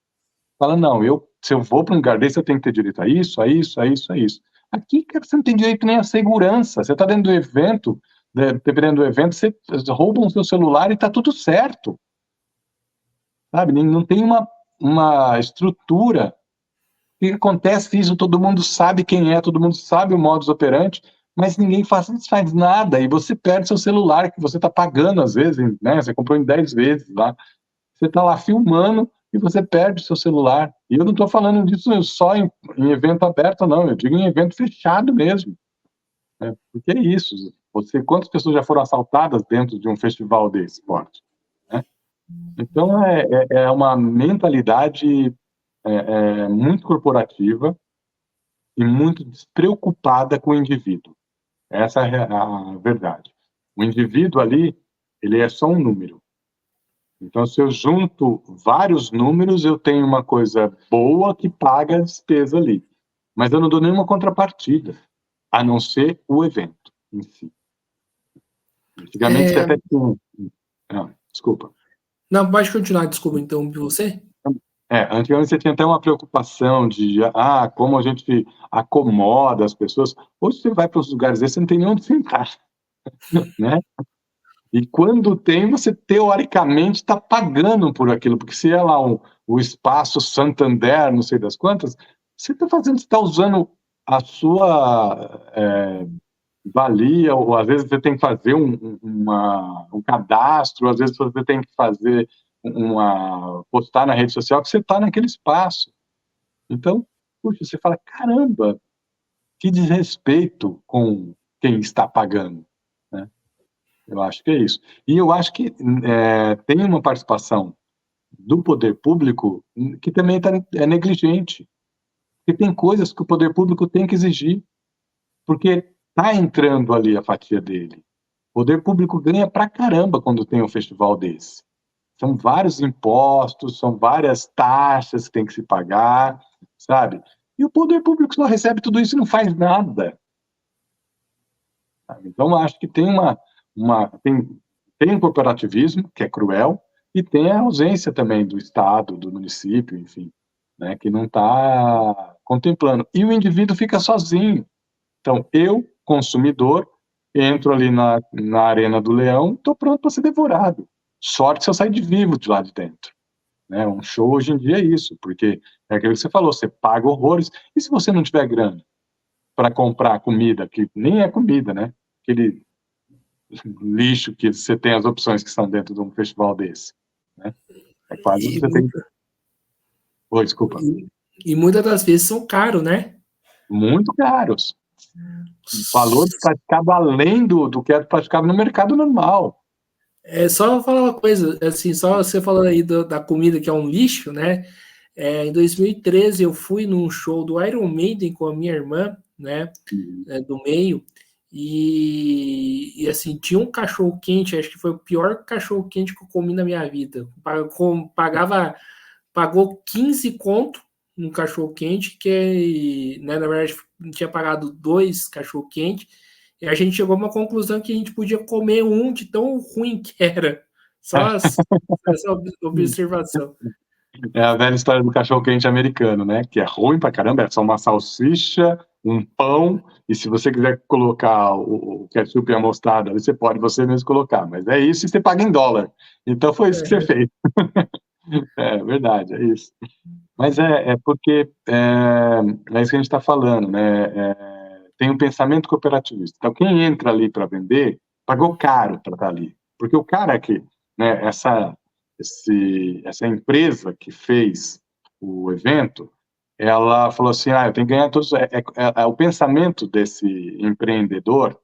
Fala, não, se eu vou para um lugar desse, eu tenho que ter direito a isso, a isso, a isso, a isso. Aqui, cara, você não tem direito nem à segurança. Você está dentro do evento, dependendo do evento, você roubam o seu celular e está tudo certo. Sabe? Não tem uma estrutura. O que acontece isso? Todo mundo sabe quem é, todo mundo sabe o modus operandi, mas ninguém faz nada. E você perde seu celular, que você está pagando às vezes, né? Você comprou em 10 vezes lá. Você está lá filmando e você perde seu celular. E eu não estou falando disso só em evento aberto, não. Eu digo em evento fechado mesmo. Porque é isso. Quantas pessoas já foram assaltadas dentro de um festival desse esporte? Né? Então, é uma mentalidade muito corporativa e muito despreocupada com o indivíduo. Essa é a verdade. O indivíduo ali, ele é só um número. Então, se eu junto vários números, eu tenho uma coisa boa que paga a despesa ali. Mas eu não dou nenhuma contrapartida, a não ser o evento em si. Antigamente você até tinha... desculpa. Não, pode continuar, desculpa, então, de você. Antigamente você tinha até uma preocupação de como a gente acomoda as pessoas. Hoje você vai para os lugares desses, você não tem nem onde sentar. Né? E quando tem, você teoricamente está pagando por aquilo, porque se é lá o espaço Santander, não sei das quantas, você está usando a sua valia, ou às vezes você tem que fazer um cadastro, às vezes você tem que fazer postar na rede social que você está naquele espaço. Então, puxa, você fala, caramba, que desrespeito com quem está pagando, né? Eu acho que é isso. E eu acho que tem uma participação do poder público que também é negligente. Porque tem coisas que o poder público tem que exigir, porque está entrando ali a fatia dele. O poder público ganha pra caramba quando tem um festival desse. São vários impostos, são várias taxas que tem que se pagar, sabe? E o poder público só recebe tudo isso e não faz nada. Então, acho que tem tem um corporativismo, que é cruel, e tem a ausência também do Estado, do município, enfim, né, que não está contemplando. E o indivíduo fica sozinho. Então, eu, consumidor, entro ali na Arena do Leão, estou pronto para ser devorado. Sorte se eu sair de vivo de lá de dentro. Né? Um show hoje em dia é isso, porque é aquilo que você falou, você paga horrores, e se você não tiver grana para comprar comida, que nem é comida, né? Aquele lixo que você tem as opções que estão dentro de um festival desse. Né? É quase você tem... Oi, desculpa. E muitas das vezes são caros, né? Muito caros. O valor praticado além do que é praticado no mercado normal. É só falar uma coisa, assim, só você falando aí da comida que é um lixo, né? Em 2013 eu fui num show do Iron Maiden com a minha irmã, né? Do meio, e assim, tinha um cachorro quente, acho que foi o pior cachorro quente que eu comi na minha vida. Pagou 15 conto num cachorro quente, que, né, na verdade, tinha pagado 2 cachorro quente, e a gente chegou a uma conclusão que a gente podia comer um de tão ruim que era. Só essa observação. É a velha história do cachorro-quente americano, né? Que é ruim pra caramba, é só uma salsicha, um pão, e se você quiser colocar o ketchup e a mostarda, você pode você mesmo colocar, mas é isso e você paga em dólar. Então foi isso que você fez. É verdade, é isso. Mas é porque é isso que a gente está falando, né? Tem um pensamento cooperativista. Então, quem entra ali para vender pagou caro para estar ali, porque o cara que, né, essa empresa que fez o evento, ela falou assim, eu tenho que ganhar todos. O pensamento desse empreendedor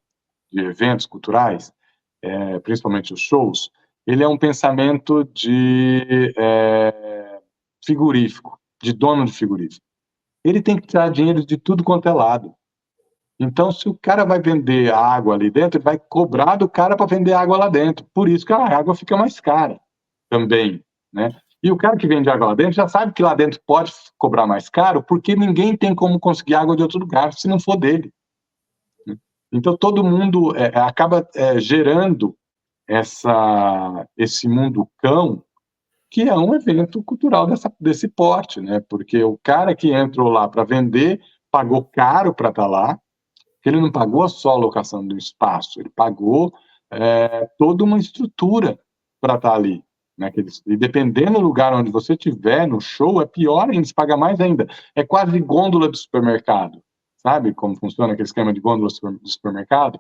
de eventos culturais, principalmente os shows, ele é um pensamento de frigorífico, de dono de frigorífico. Ele tem que tirar dinheiro de tudo quanto é lado. Então, se o cara vai vender água ali dentro, ele vai cobrar do cara para vender água lá dentro. Por isso que a água fica mais cara também, né? E o cara que vende água lá dentro já sabe que lá dentro pode cobrar mais caro, porque ninguém tem como conseguir água de outro lugar se não for dele. Então, todo mundo acaba gerando esse mundo cão, que é um evento cultural desse porte, né? Porque o cara que entrou lá para vender pagou caro para estar lá, ele não pagou só a locação do espaço, ele pagou toda uma estrutura para estar ali. Né? E dependendo do lugar onde você estiver no show, é pior ainda, se paga mais ainda. É quase gôndola de supermercado. Sabe como funciona aquele esquema de gôndola de supermercado?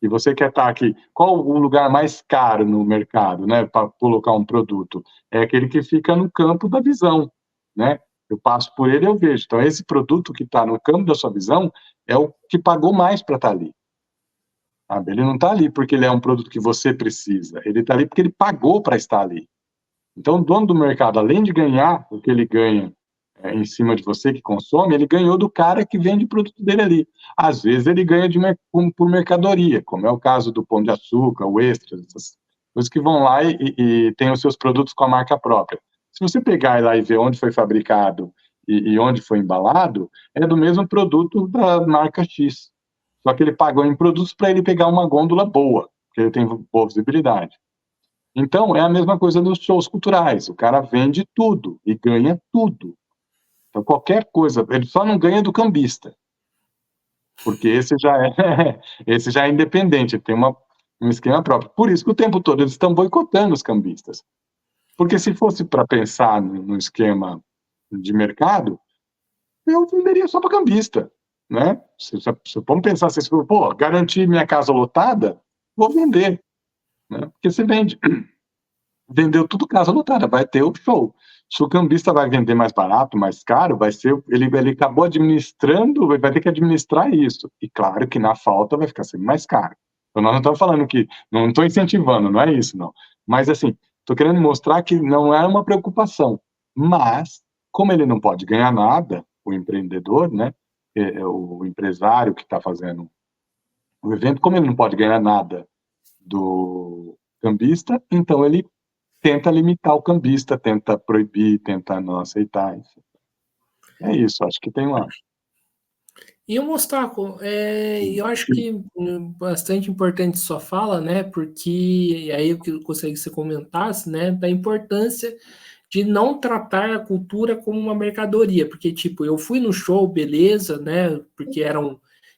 E você quer estar aqui. Qual o lugar mais caro no mercado, né, para colocar um produto? É aquele que fica no campo da visão, né? Eu passo por ele e eu vejo. Então, esse produto que está no campo da sua visão é o que pagou mais para estar ali. Sabe? Ele não está ali porque ele é um produto que você precisa. Ele está ali porque ele pagou para estar ali. Então, o dono do mercado, além de ganhar o que ele ganha em cima de você que consome, ele ganhou do cara que vende o produto dele ali. Às vezes ele ganha por mercadoria, como é o caso do Pão de Açúcar, o Extra, essas coisas que vão lá e têm os seus produtos com a marca própria. Se você pegar lá e ver onde foi fabricado e onde foi embalado, é do mesmo produto da marca X. Só que ele pagou em produtos para ele pegar uma gôndola boa, porque ele tem boa visibilidade. Então, é a mesma coisa nos shows culturais. O cara vende tudo e ganha tudo. Então, qualquer coisa, ele só não ganha do cambista, porque esse já é independente, ele tem um esquema próprio. Por isso que o tempo todo eles estão boicotando os cambistas. Porque se fosse para pensar no esquema de mercado, eu venderia só para cambista, né? Se vamos pensar assim, pô, garantir minha casa lotada, vou vender, né? Porque você vendeu tudo casa lotada, vai ter o show. Se o cambista vai vender mais barato, mais caro, vai ser ele acabou administrando, vai ter que administrar isso. E claro que na falta vai ficar sempre mais caro. Então nós não estamos falando que não estou incentivando, não é isso não. Mas assim, estou querendo mostrar que não é uma preocupação. Mas como ele não pode ganhar nada, o empreendedor, né, o empresário que está fazendo o evento, como ele não pode ganhar nada do cambista, então ele tenta limitar o cambista, tenta proibir, tenta não aceitar. Enfim. É isso, acho que tem uma. E o Mostaco, eu acho que bastante importante sua fala, né? Porque aí eu gostaria que você comentasse, né? Da importância de não tratar a cultura como uma mercadoria, porque tipo, eu fui no show, beleza, né? Porque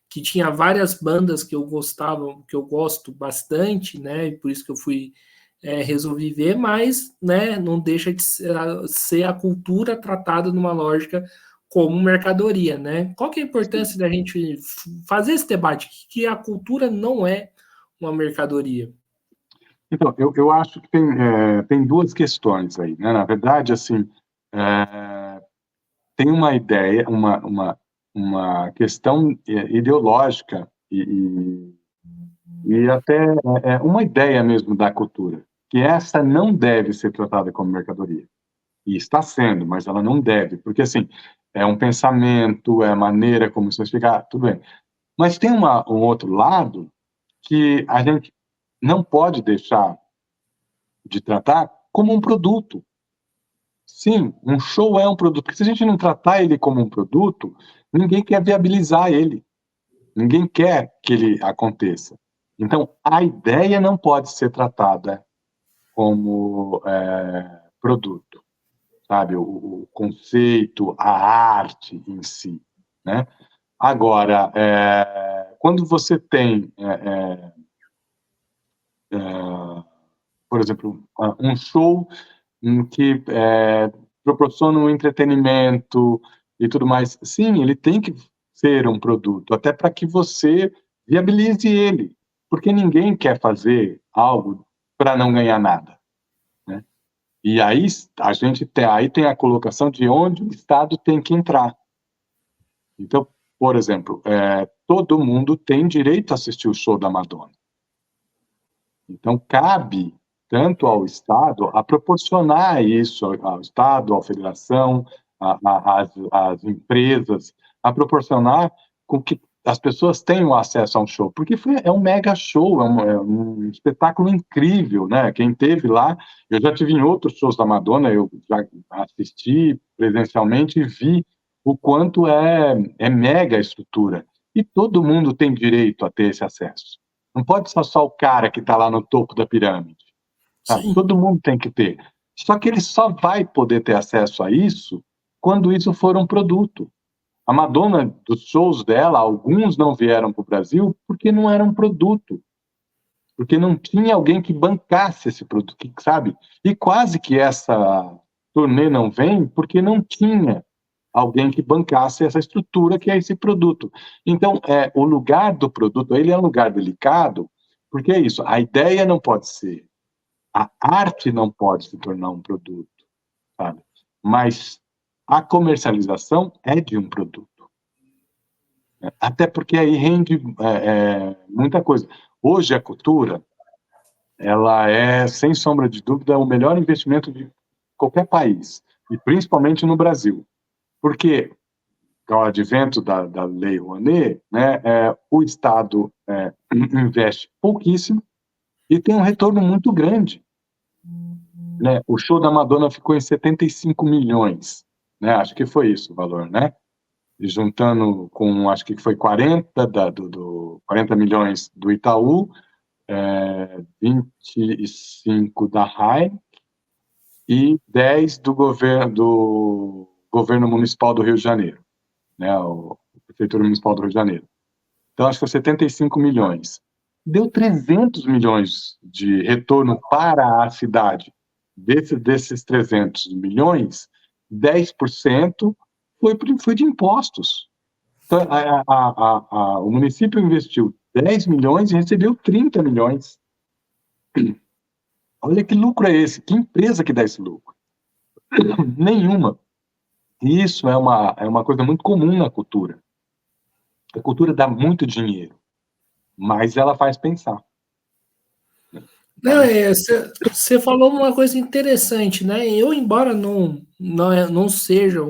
que tinha várias bandas que eu gostava, que eu gosto bastante, né? E por isso que eu fui resolvi ver, mas, né? Não deixa de ser a cultura tratada numa lógica como mercadoria, né? Qual que é a importância da gente fazer esse debate que a cultura não é uma mercadoria? Então, eu acho que tem duas questões aí, né? Na verdade, assim, tem uma ideia, uma questão ideológica e até uma ideia mesmo da cultura, que essa não deve ser tratada como mercadoria. E está sendo, mas ela não deve, porque assim, é um pensamento, é a maneira como você explicar, tudo bem. Mas tem um outro lado que a gente não pode deixar de tratar como um produto. Sim, um show é um produto, porque se a gente não tratar ele como um produto, ninguém quer viabilizar ele, ninguém quer que ele aconteça. Então, a ideia não pode ser tratada como produto, sabe? O conceito, a arte em si, né? Agora, quando você tem por exemplo, um show que proporciona um entretenimento e tudo mais. Sim, ele tem que ser um produto, até para que você viabilize ele, porque ninguém quer fazer algo para não ganhar nada, né? E aí aí tem a colocação de onde o Estado tem que entrar. Então, por exemplo, todo mundo tem direito a assistir o show da Madonna. Então, cabe tanto ao Estado a proporcionar isso, ao Estado, à federação, às empresas, a proporcionar com que as pessoas tenham acesso a um show, porque é um mega show, um espetáculo incrível, né? Quem teve lá, eu já tive em outros shows da Madonna, eu já assisti presencialmente e vi o quanto é mega a estrutura. E todo mundo tem direito a ter esse acesso. Não pode ser só o cara que está lá no topo da pirâmide, sabe? Sim. Todo mundo tem que ter. Só que ele só vai poder ter acesso a isso quando isso for um produto. A Madonna, dos shows dela, alguns não vieram para o Brasil porque não era um produto, porque não tinha alguém que bancasse esse produto, sabe? E quase que essa turnê não vem porque não tinha alguém que bancasse essa estrutura que é esse produto. Então, o lugar do produto, ele é um lugar delicado, porque é isso, a ideia não pode ser, a arte não pode se tornar um produto, sabe? Mas a comercialização é de um produto. Até porque aí rende muita coisa. Hoje a cultura, ela é, sem sombra de dúvida, o melhor investimento de qualquer país, e principalmente no Brasil. Porque com o advento da Lei Rouanet, né, o Estado investe pouquíssimo e tem um retorno muito grande. Né? O show da Madonna ficou em 75 milhões, né? Acho que foi isso o valor, né? E juntando com, acho que foi 40 milhões do Itaú, 25 da RAI e 10 do governo municipal do Rio de Janeiro, né? A Prefeitura Municipal do Rio de Janeiro. Então, acho que foi 75 milhões. Deu 300 milhões de retorno para a cidade. Desses 300 milhões, 10% foi de impostos. Então, o município investiu 10 milhões e recebeu 30 milhões. Olha que lucro é esse? Que empresa que dá esse lucro? Nenhuma. E isso é uma coisa muito comum na cultura. A cultura dá muito dinheiro, mas ela faz pensar. Não, você falou uma coisa interessante, né? Eu, embora não seja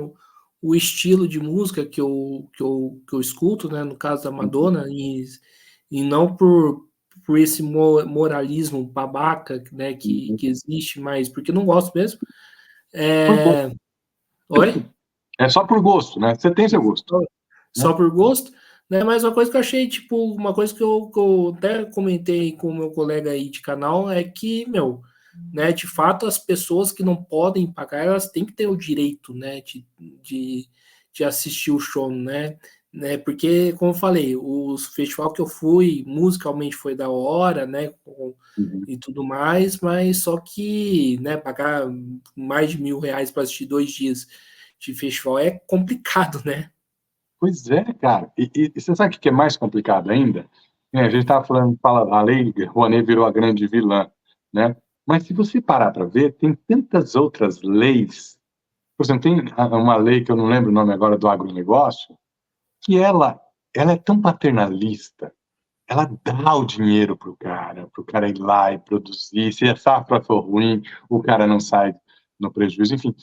o estilo de música que eu escuto, né? No caso da Madonna, e não por esse moralismo babaca, né? Que existe, mas porque eu não gosto mesmo. Por gosto. Oi? É só por gosto, né? Você tem seu gosto, né? Só por gosto, né? Mas uma coisa que eu achei, tipo, uma coisa que eu até comentei com o meu colega aí de canal é que, meu, né, de fato, as pessoas que não podem pagar, elas têm que ter o direito, né, de assistir o show, Porque, como eu falei, o festival que eu fui, musicalmente foi da hora, né, Uhum. e tudo mais, mas só que, né, pagar mais de R$ 1.000 para assistir 2 dias de festival é complicado, né? Pois é, cara. E você sabe o que é mais complicado ainda? A gente estava falando, a Lei Rouanet virou a grande vilã, né? Mas se você parar para ver, tem tantas outras leis. Por exemplo, tem uma lei que eu não lembro o nome agora do agronegócio, que ela é tão paternalista. Ela dá o dinheiro pro cara ir lá e produzir. Se a safra for ruim, o cara não sai no prejuízo. Enfim,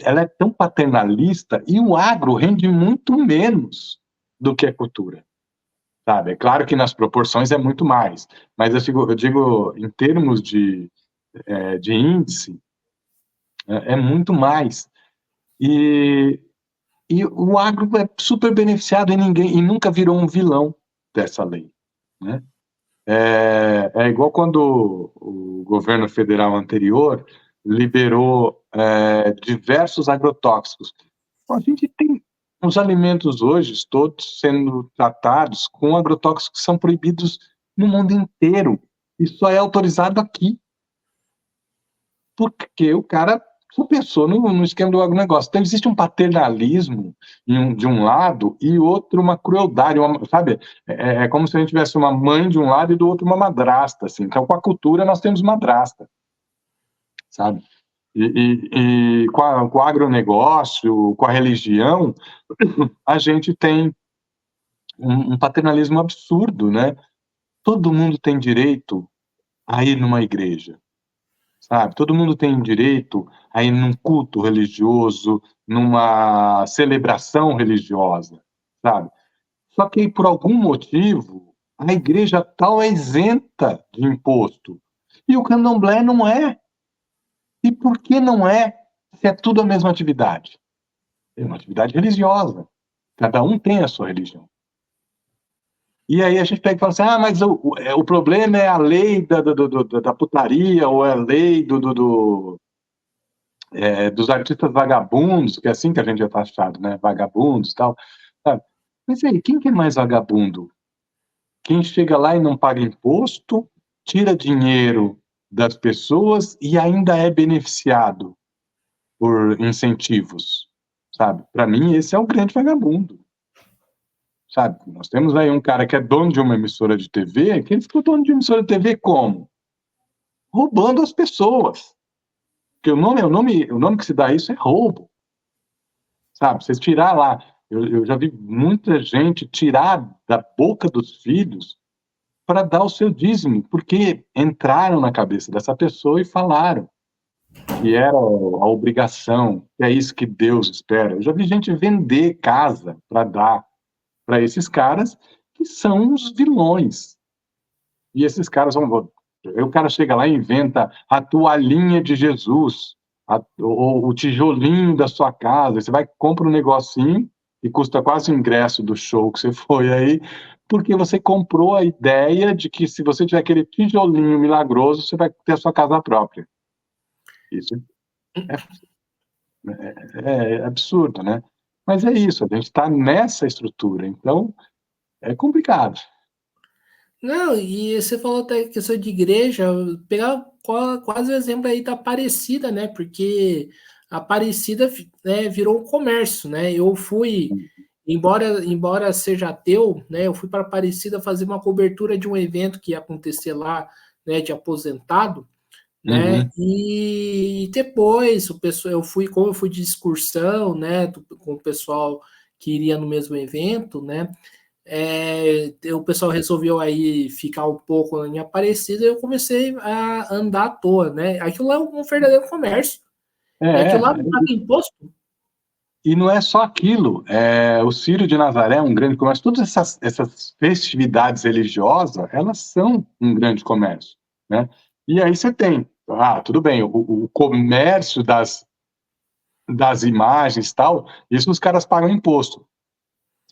ela é tão paternalista e o agro rende muito menos do que a cultura, sabe? É claro que nas proporções é muito mais, mas eu digo em termos de índice, é muito mais. E, e o agro é super beneficiado e nunca virou um vilão dessa lei, né? É igual quando o governo federal anterior liberou diversos agrotóxicos. Bom, a gente tem os alimentos hoje todos sendo tratados com agrotóxicos que são proibidos no mundo inteiro e só é autorizado aqui. porque o cara só pensou no esquema do agronegócio. Então, existe um paternalismo de um lado e outro uma crueldade, sabe? É como se a gente tivesse uma mãe de um lado e do outro uma madrasta, assim. Então, com a cultura, nós temos madrasta, sabe? E com o agronegócio, com a religião, a gente tem um paternalismo absurdo, né? Todo mundo tem direito a ir numa igreja, sabe? Todo mundo tem direito a ir num culto religioso, numa celebração religiosa, sabe? Só que por algum motivo a igreja tal é isenta de imposto e o candomblé não é. E por que não é? Se é tudo a mesma atividade. É uma atividade religiosa. Cada um tem a sua religião. E aí a gente pega e fala assim, mas o problema é a lei da putaria, ou é a lei dos artistas vagabundos, que é assim que a gente é taxado, né? Vagabundos e tal. Sabe? Mas aí, quem que é mais vagabundo? Quem chega lá e não paga imposto, tira dinheiro das pessoas e ainda é beneficiado por incentivos, sabe? Para mim, esse é o grande vagabundo. Sabe? Nós temos aí um cara que é dono de uma emissora de TV, que ele ficou dono de uma emissora de TV como? Roubando as pessoas. Porque o nome que se dá a isso é roubo. Sabe? Vocês tirar lá, eu já vi muita gente tirar da boca dos filhos para dar o seu dízimo, porque entraram na cabeça dessa pessoa e falaram que era a obrigação, que é isso que Deus espera. Eu já vi gente vender casa para dar para esses caras que são os vilões. E esses caras vão. Aí o cara chega lá e inventa a toalhinha de Jesus, o tijolinho da sua casa. Você vai, compra um negocinho e custa quase o ingresso do show que você foi aí, porque você comprou a ideia de que se você tiver aquele tijolinho milagroso, você vai ter a sua casa própria. Isso é absurdo, né? Mas é isso, a gente está nessa estrutura, então é complicado. Não, e você falou até questão de igreja, pegar quase o exemplo aí da Aparecida, né? Porque a Aparecida, né, virou um comércio, né? Eu fui, embora seja ateu, né? Eu fui para Aparecida fazer uma cobertura de um evento que ia acontecer lá, né? De aposentado, né? Uhum. E depois o pessoal, como eu fui de excursão, né? Com o pessoal que iria no mesmo evento, né? O pessoal resolveu aí ficar um pouco em Aparecida e eu comecei a andar à toa, né? Aquilo lá é um verdadeiro comércio. Né? Aquilo lá não paga imposto. E não é só aquilo. O Círio de Nazaré é um grande comércio. Todas essas festividades religiosas, elas são um grande comércio, né? E aí você tem, tudo bem, o comércio das imagens e tal, isso os caras pagam imposto.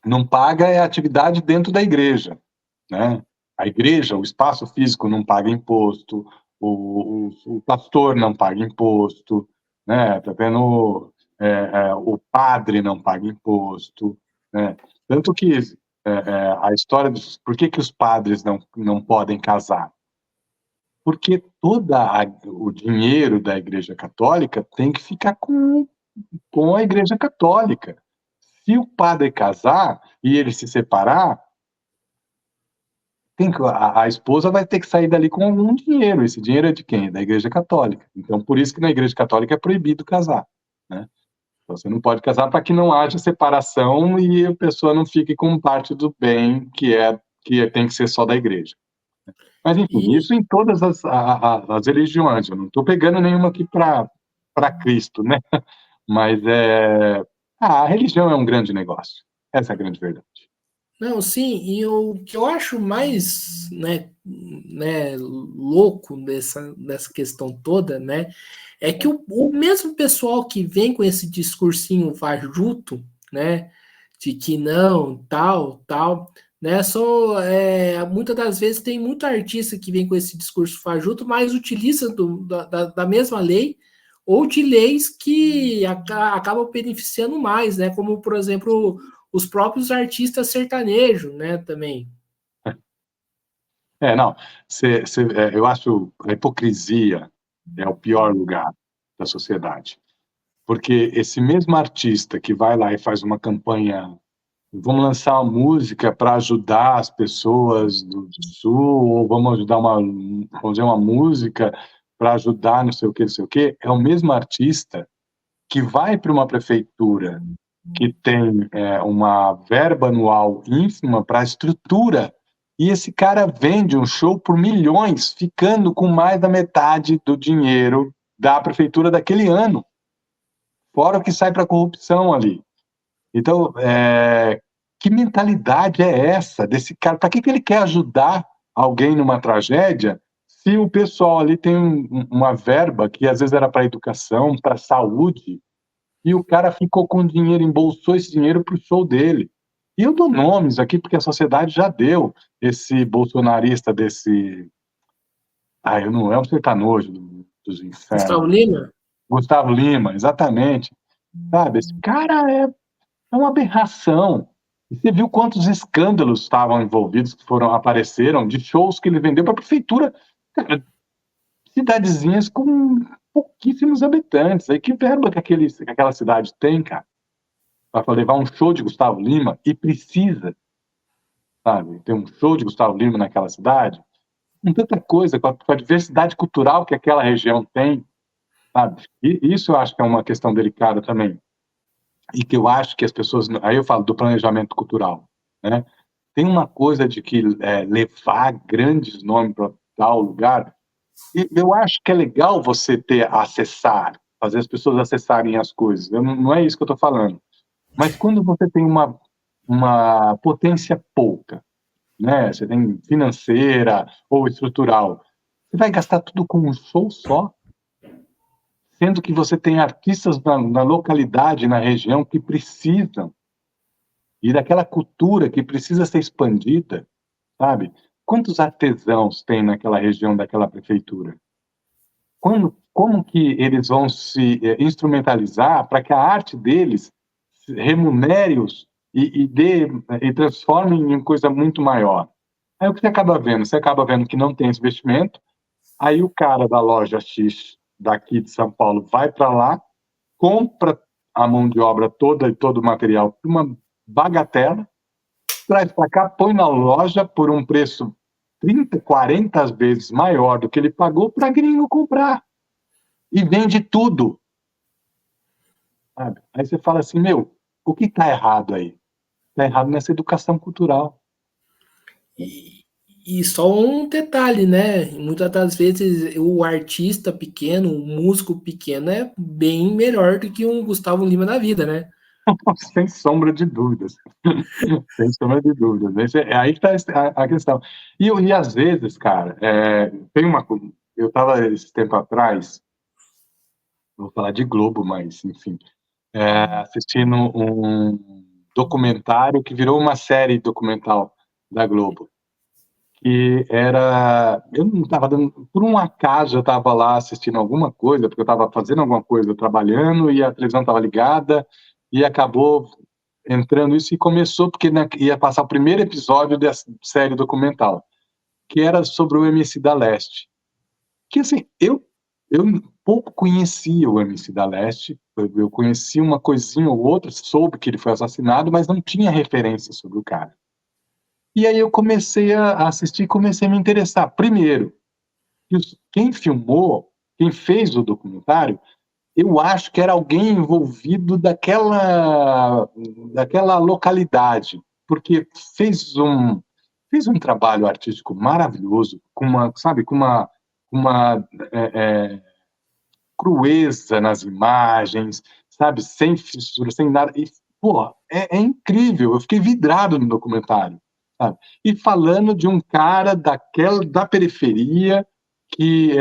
Não paga é a atividade dentro da igreja, né? A igreja, o espaço físico não paga imposto, o pastor não paga imposto, né? Tá vendo? O padre não paga imposto, né? Tanto que a história dos por que os padres não podem casar? Porque o dinheiro da Igreja Católica tem que ficar com a Igreja Católica. Se o padre casar e ele se separar, a esposa vai ter que sair dali com algum dinheiro. Esse dinheiro é de quem? É da Igreja Católica. Então, por isso que na Igreja Católica é proibido casar, né? Então, você não pode casar para que não haja separação e a pessoa não fique com parte do bem que tem que ser só da Igreja. Mas, enfim, E isso em todas as religiões. Eu não estou pegando nenhuma aqui para Cristo, né? Mas a religião é um grande negócio. Essa é a grande verdade. não, sim, e o que eu acho mais, né, louco dessa questão toda, né, é que o mesmo pessoal que vem com esse discursinho fajuto, né, de que não, tal, né, muitas das vezes tem muito artista que vem com esse discurso fajuto, mas utiliza da mesma lei ou de leis que acabam beneficiando mais, né, como, por exemplo, os próprios artistas sertanejos, né, também. Não, eu acho a hipocrisia é o pior lugar da sociedade. Porque esse mesmo artista que vai lá e faz uma campanha, vamos lançar uma música para ajudar as pessoas do Sul, ou vamos fazer uma música para ajudar não sei o que, é o mesmo artista que vai para uma prefeitura que tem uma verba anual ínfima para a estrutura, e esse cara vende um show por milhões, ficando com mais da metade do dinheiro da prefeitura daquele ano, fora o que sai para corrupção ali. Então, que mentalidade é essa desse cara? Para que ele quer ajudar alguém numa tragédia se o pessoal ali tem uma verba que às vezes era para educação, para saúde, e o cara ficou com dinheiro, embolsou esse dinheiro para o show dele. E eu dou nomes aqui porque a sociedade já deu esse bolsonarista desse... eu não é um sertanojo dos Gustavo infernos. Lima? Gustavo Lima, exatamente. Sabe, esse cara é uma aberração. E você viu quantos escândalos estavam envolvidos, que apareceram, de shows que ele vendeu para a prefeitura. Cara, cidadezinhas com pouquíssimos habitantes. Aí que verba que aquela cidade tem, cara, para levar um show de Gustavo Lima, e precisa, sabe, ter um show de Gustavo Lima naquela cidade, com tanta coisa, com a diversidade cultural que aquela região tem, sabe? E isso eu acho que é uma questão delicada também. E que eu acho que as pessoas... Aí eu falo do planejamento cultural, né? Tem uma coisa de que levar grandes nomes para tal lugar, e eu acho que é legal você acessar, fazer as pessoas acessarem as coisas. Não é isso que eu estou falando. Mas quando você tem uma potência pouca, né? Você tem financeira ou estrutural, você vai gastar tudo com um show só, sendo que você tem artistas na localidade, na região, que precisam, e daquela cultura que precisa ser expandida, sabe? Quantos artesãos tem naquela região daquela prefeitura? Como que eles vão se instrumentalizar para que a arte deles remunere-os e transforme em uma coisa muito maior? Aí o que você acaba vendo? Você acaba vendo que não tem esse investimento, aí o cara da loja X daqui de São Paulo vai para lá, compra a mão de obra toda e todo o material por uma bagatela, traz para cá, põe na loja por um preço 30, 40 vezes maior do que ele pagou para gringo comprar. E vende tudo. Sabe? Aí você fala assim, o que está errado aí? Está errado nessa educação cultural. E só um detalhe, né? Muitas das vezes o artista pequeno, o músico pequeno é bem melhor do que um Gustavo Lima da vida, né? Sem sombra de dúvidas. Sem sombra de dúvidas. Aí que está a questão. E às vezes, cara, tem uma coisa. Eu estava esse tempo atrás, vou falar de Globo, mas enfim, assistindo um documentário que virou uma série documental da Globo, que era... Eu não estava dando... Por um acaso, eu estava lá assistindo alguma coisa, porque eu estava fazendo alguma coisa, trabalhando, e a televisão estava ligada, e acabou entrando isso, e começou porque ia passar o primeiro episódio dessa série documental, que era sobre o MC da Leste. Que, assim, eu pouco conhecia o MC da Leste, eu conhecia uma coisinha ou outra, soube que ele foi assassinado, mas não tinha referência sobre o cara. E aí eu comecei a assistir e comecei a me interessar. Primeiro, quem filmou, quem fez o documentário, eu acho que era alguém envolvido daquela localidade, porque fez um trabalho artístico maravilhoso, com uma crueza nas imagens, sabe, sem fissura, sem nada. E, pô, é incrível. Eu fiquei vidrado no documentário, sabe? E falando de um cara da periferia que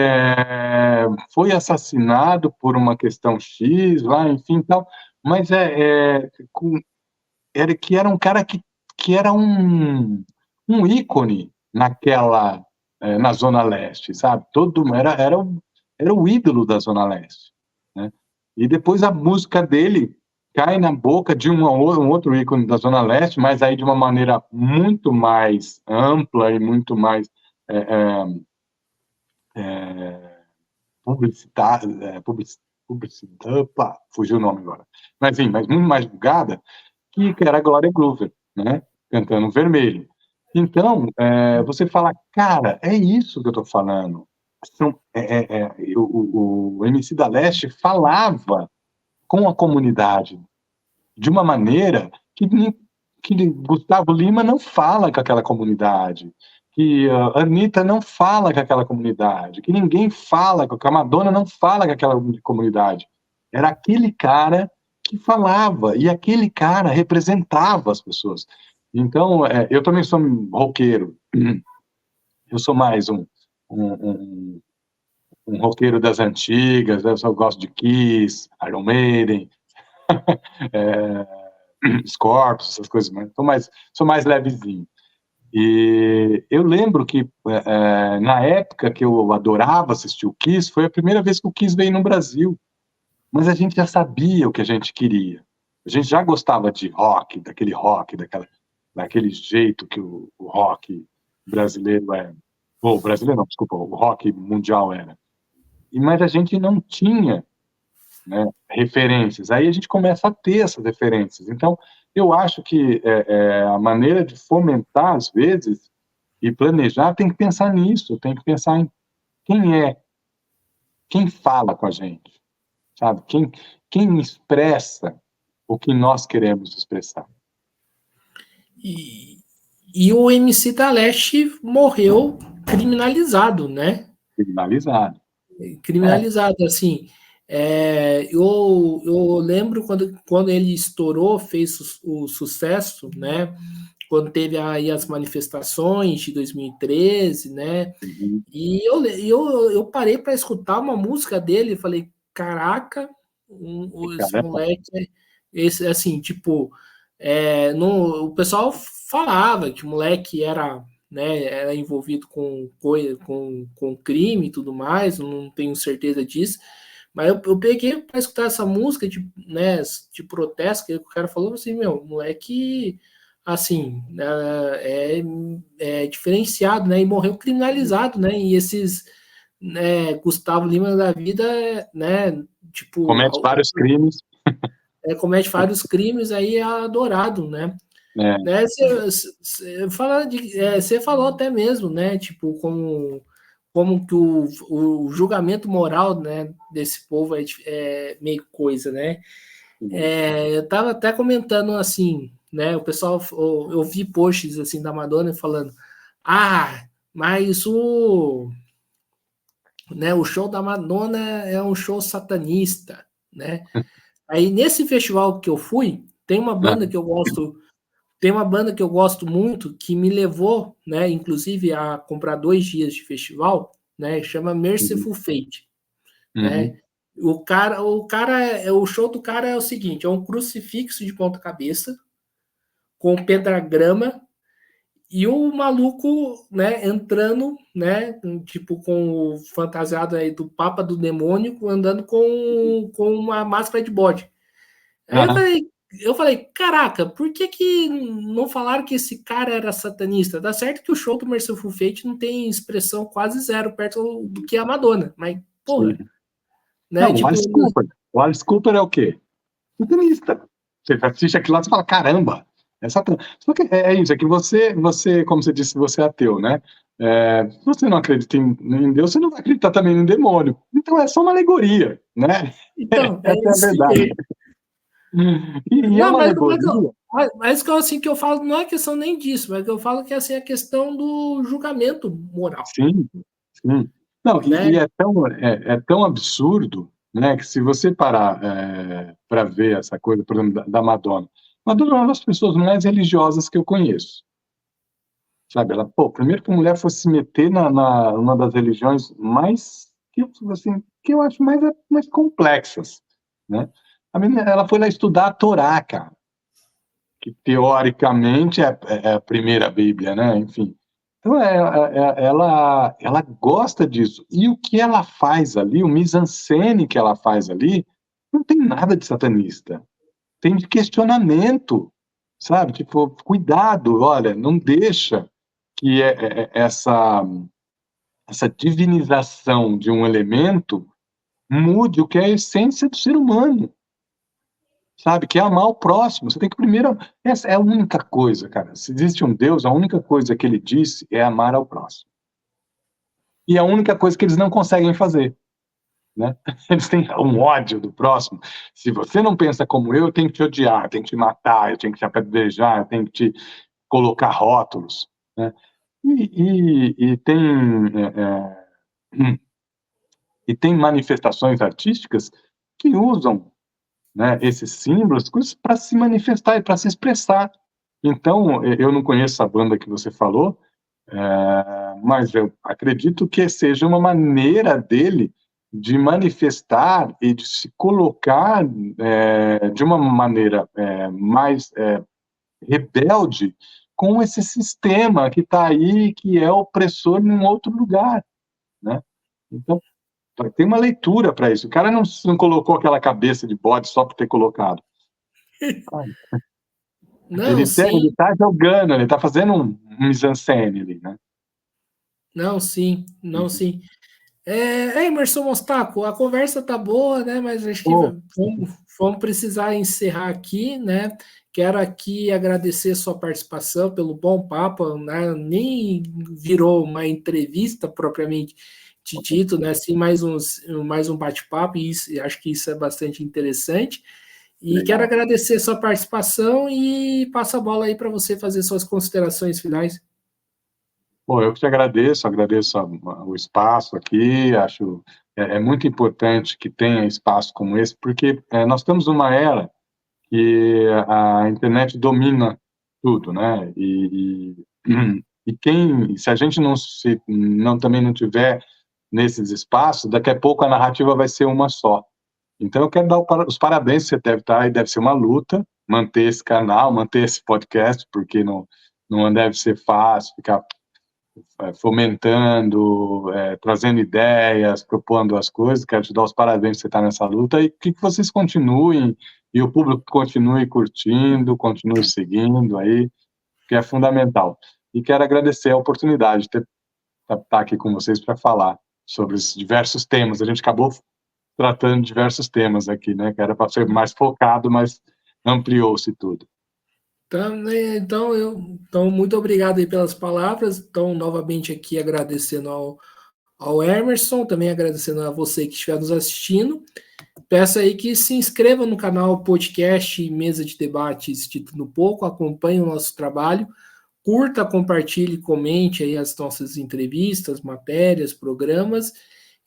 foi assassinado por uma questão X, lá, enfim, tal, mas era um cara que era um ícone na Zona Leste, sabe? Era o ídolo da Zona Leste, né? E depois a música dele cai na boca de um outro ícone da Zona Leste, mas aí de uma maneira muito mais ampla e muito mais opa, fugiu o nome agora. Mas, enfim, mas muito mais divulgada, que era a Glória Groover, né? Cantando Vermelho. Então, você fala, cara, é isso que eu estou falando. O MC da Leste falava com a comunidade de uma maneira que Gustavo Lima não fala com aquela comunidade, que a Anitta não fala com aquela comunidade, que ninguém fala, que a Madonna não fala com aquela comunidade. Era aquele cara que falava, e aquele cara representava as pessoas. Então, eu também sou roqueiro, eu sou mais um roqueiro das antigas, eu só gosto de Kiss, Iron Maiden, Scorpions, essas coisas, mas sou mais levezinho. E eu lembro que, na época que eu adorava assistir o Kiss, foi a primeira vez que o Kiss veio no Brasil, mas a gente já sabia o que a gente queria. A gente já gostava de rock, daquele jeito que o rock brasileiro era. Ou brasileiro não, desculpa, o rock mundial era. Mas a gente não tinha, né, referências. Aí a gente começa a ter essas referências. Então, eu acho que a maneira de fomentar, às vezes, e planejar, tem que pensar nisso, tem que pensar em quem fala com a gente, sabe? Quem expressa o que nós queremos expressar. E o MC da Leste morreu criminalizado, né? Criminalizado, assim. Eu lembro quando ele estourou, fez o sucesso, né? Quando teve aí as manifestações de 2013, né? Uhum. E eu parei para escutar uma música dele e falei, caraca, esse moleque, esse, assim, tipo, o pessoal falava que o moleque era, né, era envolvido com crime e tudo mais, não tenho certeza disso, mas eu peguei para escutar essa música né, de protesto, que o cara falou assim, meu, moleque, assim, é diferenciado, né, e morreu criminalizado, né, e esses, né, Gustavo Lima da vida, né, tipo... Comete vários crimes. Comete vários crimes, aí é adorado, né? Você falou até mesmo, né? Tipo, como que o julgamento moral, né, desse povo é meio coisa, né? Eu estava até comentando assim, né? O pessoal, eu vi posts assim da Madonna falando, mas o show da Madonna é um show satanista, né? Aí nesse festival que eu fui, tem uma banda que eu gosto. Tem uma banda que eu gosto muito, que me levou, né, inclusive, a comprar 2 dias de festival, né, chama Merciful Fate, né? O show do cara é o seguinte, é um crucifixo de ponta cabeça, com pentagrama, e o maluco, né, entrando, né, tipo, com o fantasiado aí do Papa do Demônio, andando com uma máscara de bode. Aí eu falei, caraca, por que não falaram que esse cara era satanista? Dá certo que o show do Merciful Fate não tem expressão quase zero perto do que a Madonna, mas, porra, né? Não, tipo, o Alice Cooper é o quê? Satanista. Você assiste aquilo lá e fala, caramba, é Satã. Só que é isso, é que você, como você disse, você é ateu, né? Se você não acredita em Deus, você não vai acreditar também no demônio. Então é só uma alegoria, né? Então, essa é a verdade. E é uma alegoria. Mas assim, que eu falo, não é questão nem disso, mas eu falo que assim, é a questão do julgamento moral. Sim, sim. Não, né? e é tão absurdo, né, que se você parar para ver essa coisa, por exemplo, da Madonna. Madonna é uma das pessoas mais religiosas que eu conheço. Sabe, primeiro que a mulher fosse se meter numa das religiões mais, que eu acho mais complexas, né? A menina, ela foi lá estudar a Torá, cara, que teoricamente é a primeira Bíblia, né? Enfim. Então, ela gosta disso. E o que ela faz ali, o mise-en-scène que ela faz ali, não tem nada de satanista. Tem de questionamento, sabe? Tipo, cuidado, olha, não deixa que essa divinização de um elemento mude o que é a essência do ser humano, sabe? Que é amar o próximo. Você tem que primeiro... Essa é a única coisa, cara. Se existe um Deus, a única coisa que ele disse é amar ao próximo. E a única coisa que eles não conseguem fazer, né? Eles têm um ódio do próximo. Se você não pensa como eu tenho que te odiar, eu tenho que te matar, eu tenho que te apedrejar, eu tenho que te colocar rótulos, né? E tem e tem manifestações artísticas que usam, né, esses símbolos para se manifestar e para se expressar. Então, eu não conheço a banda que você falou, mas eu acredito que seja uma maneira dele de manifestar e de se colocar de uma maneira mais rebelde com esse sistema que está aí, que é opressor em um outro lugar, né? Então, tem uma leitura para isso. O cara não colocou aquela cabeça de bode só por ter colocado. Não, Ele sim. tá jogando, ele tá fazendo um mise-en-scène ali, né? Não, sim. Não, sim. Emerson Mostaco, a conversa tá boa, né? Mas acho que Pô, vamos precisar encerrar aqui, né? Quero aqui agradecer a sua participação pelo bom papo, né? Nem virou uma entrevista propriamente dito, né? Assim, mais um bate-papo, e acho que isso é bastante interessante. E quero legal. agradecer a sua participação e passo a bola aí para você fazer suas considerações finais. Pô, eu que te agradeço, o espaço aqui, acho muito importante que tenha espaço como esse, porque nós estamos numa era que a internet domina tudo, né? Se a gente também não tiver nesses espaços, daqui a pouco a narrativa vai ser uma só. Então eu quero dar os parabéns, você deve estar, e deve ser uma luta manter esse canal, manter esse podcast, porque não deve ser fácil ficar fomentando, trazendo ideias, propondo as coisas. Quero te dar os parabéns por você estar nessa luta e que vocês continuem e o público continue curtindo, continue seguindo aí, que é fundamental. E quero agradecer a oportunidade de estar aqui com vocês para falar sobre os diversos temas. A gente acabou tratando de diversos temas aqui, né? Que era para ser mais focado, mas ampliou-se tudo. Então, né, então, muito obrigado aí pelas palavras. Então, novamente aqui agradecendo ao Emerson, também agradecendo a você que estiver nos assistindo. Peço aí que se inscreva no canal podcast Mesa de Debates Dito no Pouco, acompanhe o nosso trabalho, curta, compartilhe, comente aí as nossas entrevistas, matérias, programas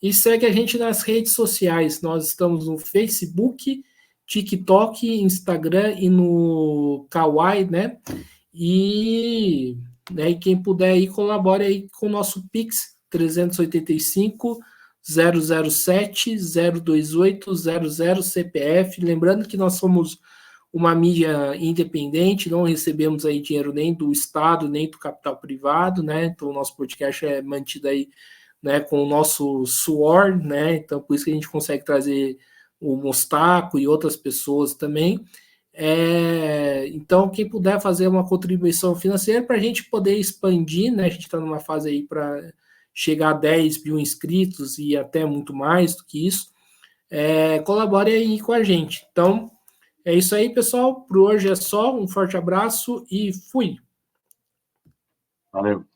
e segue a gente nas redes sociais. Nós estamos no Facebook, TikTok, Instagram e no Kawaii, né? E quem puder aí, colabore aí com o nosso Pix 385 007 028 00 CPF. Lembrando que nós somos uma mídia independente, não recebemos aí dinheiro nem do Estado, nem do capital privado, né? Então o nosso podcast é mantido aí, né, com o nosso suor, né? Então por isso que a gente consegue trazer o Mostaco e outras pessoas também. Então, quem puder fazer uma contribuição financeira para a gente poder expandir, né? A gente está numa fase aí para chegar a 10 mil inscritos e até muito mais do que isso. Colabore aí com a gente. Então, é isso aí, pessoal. Por hoje é só. Um forte abraço e fui. Valeu.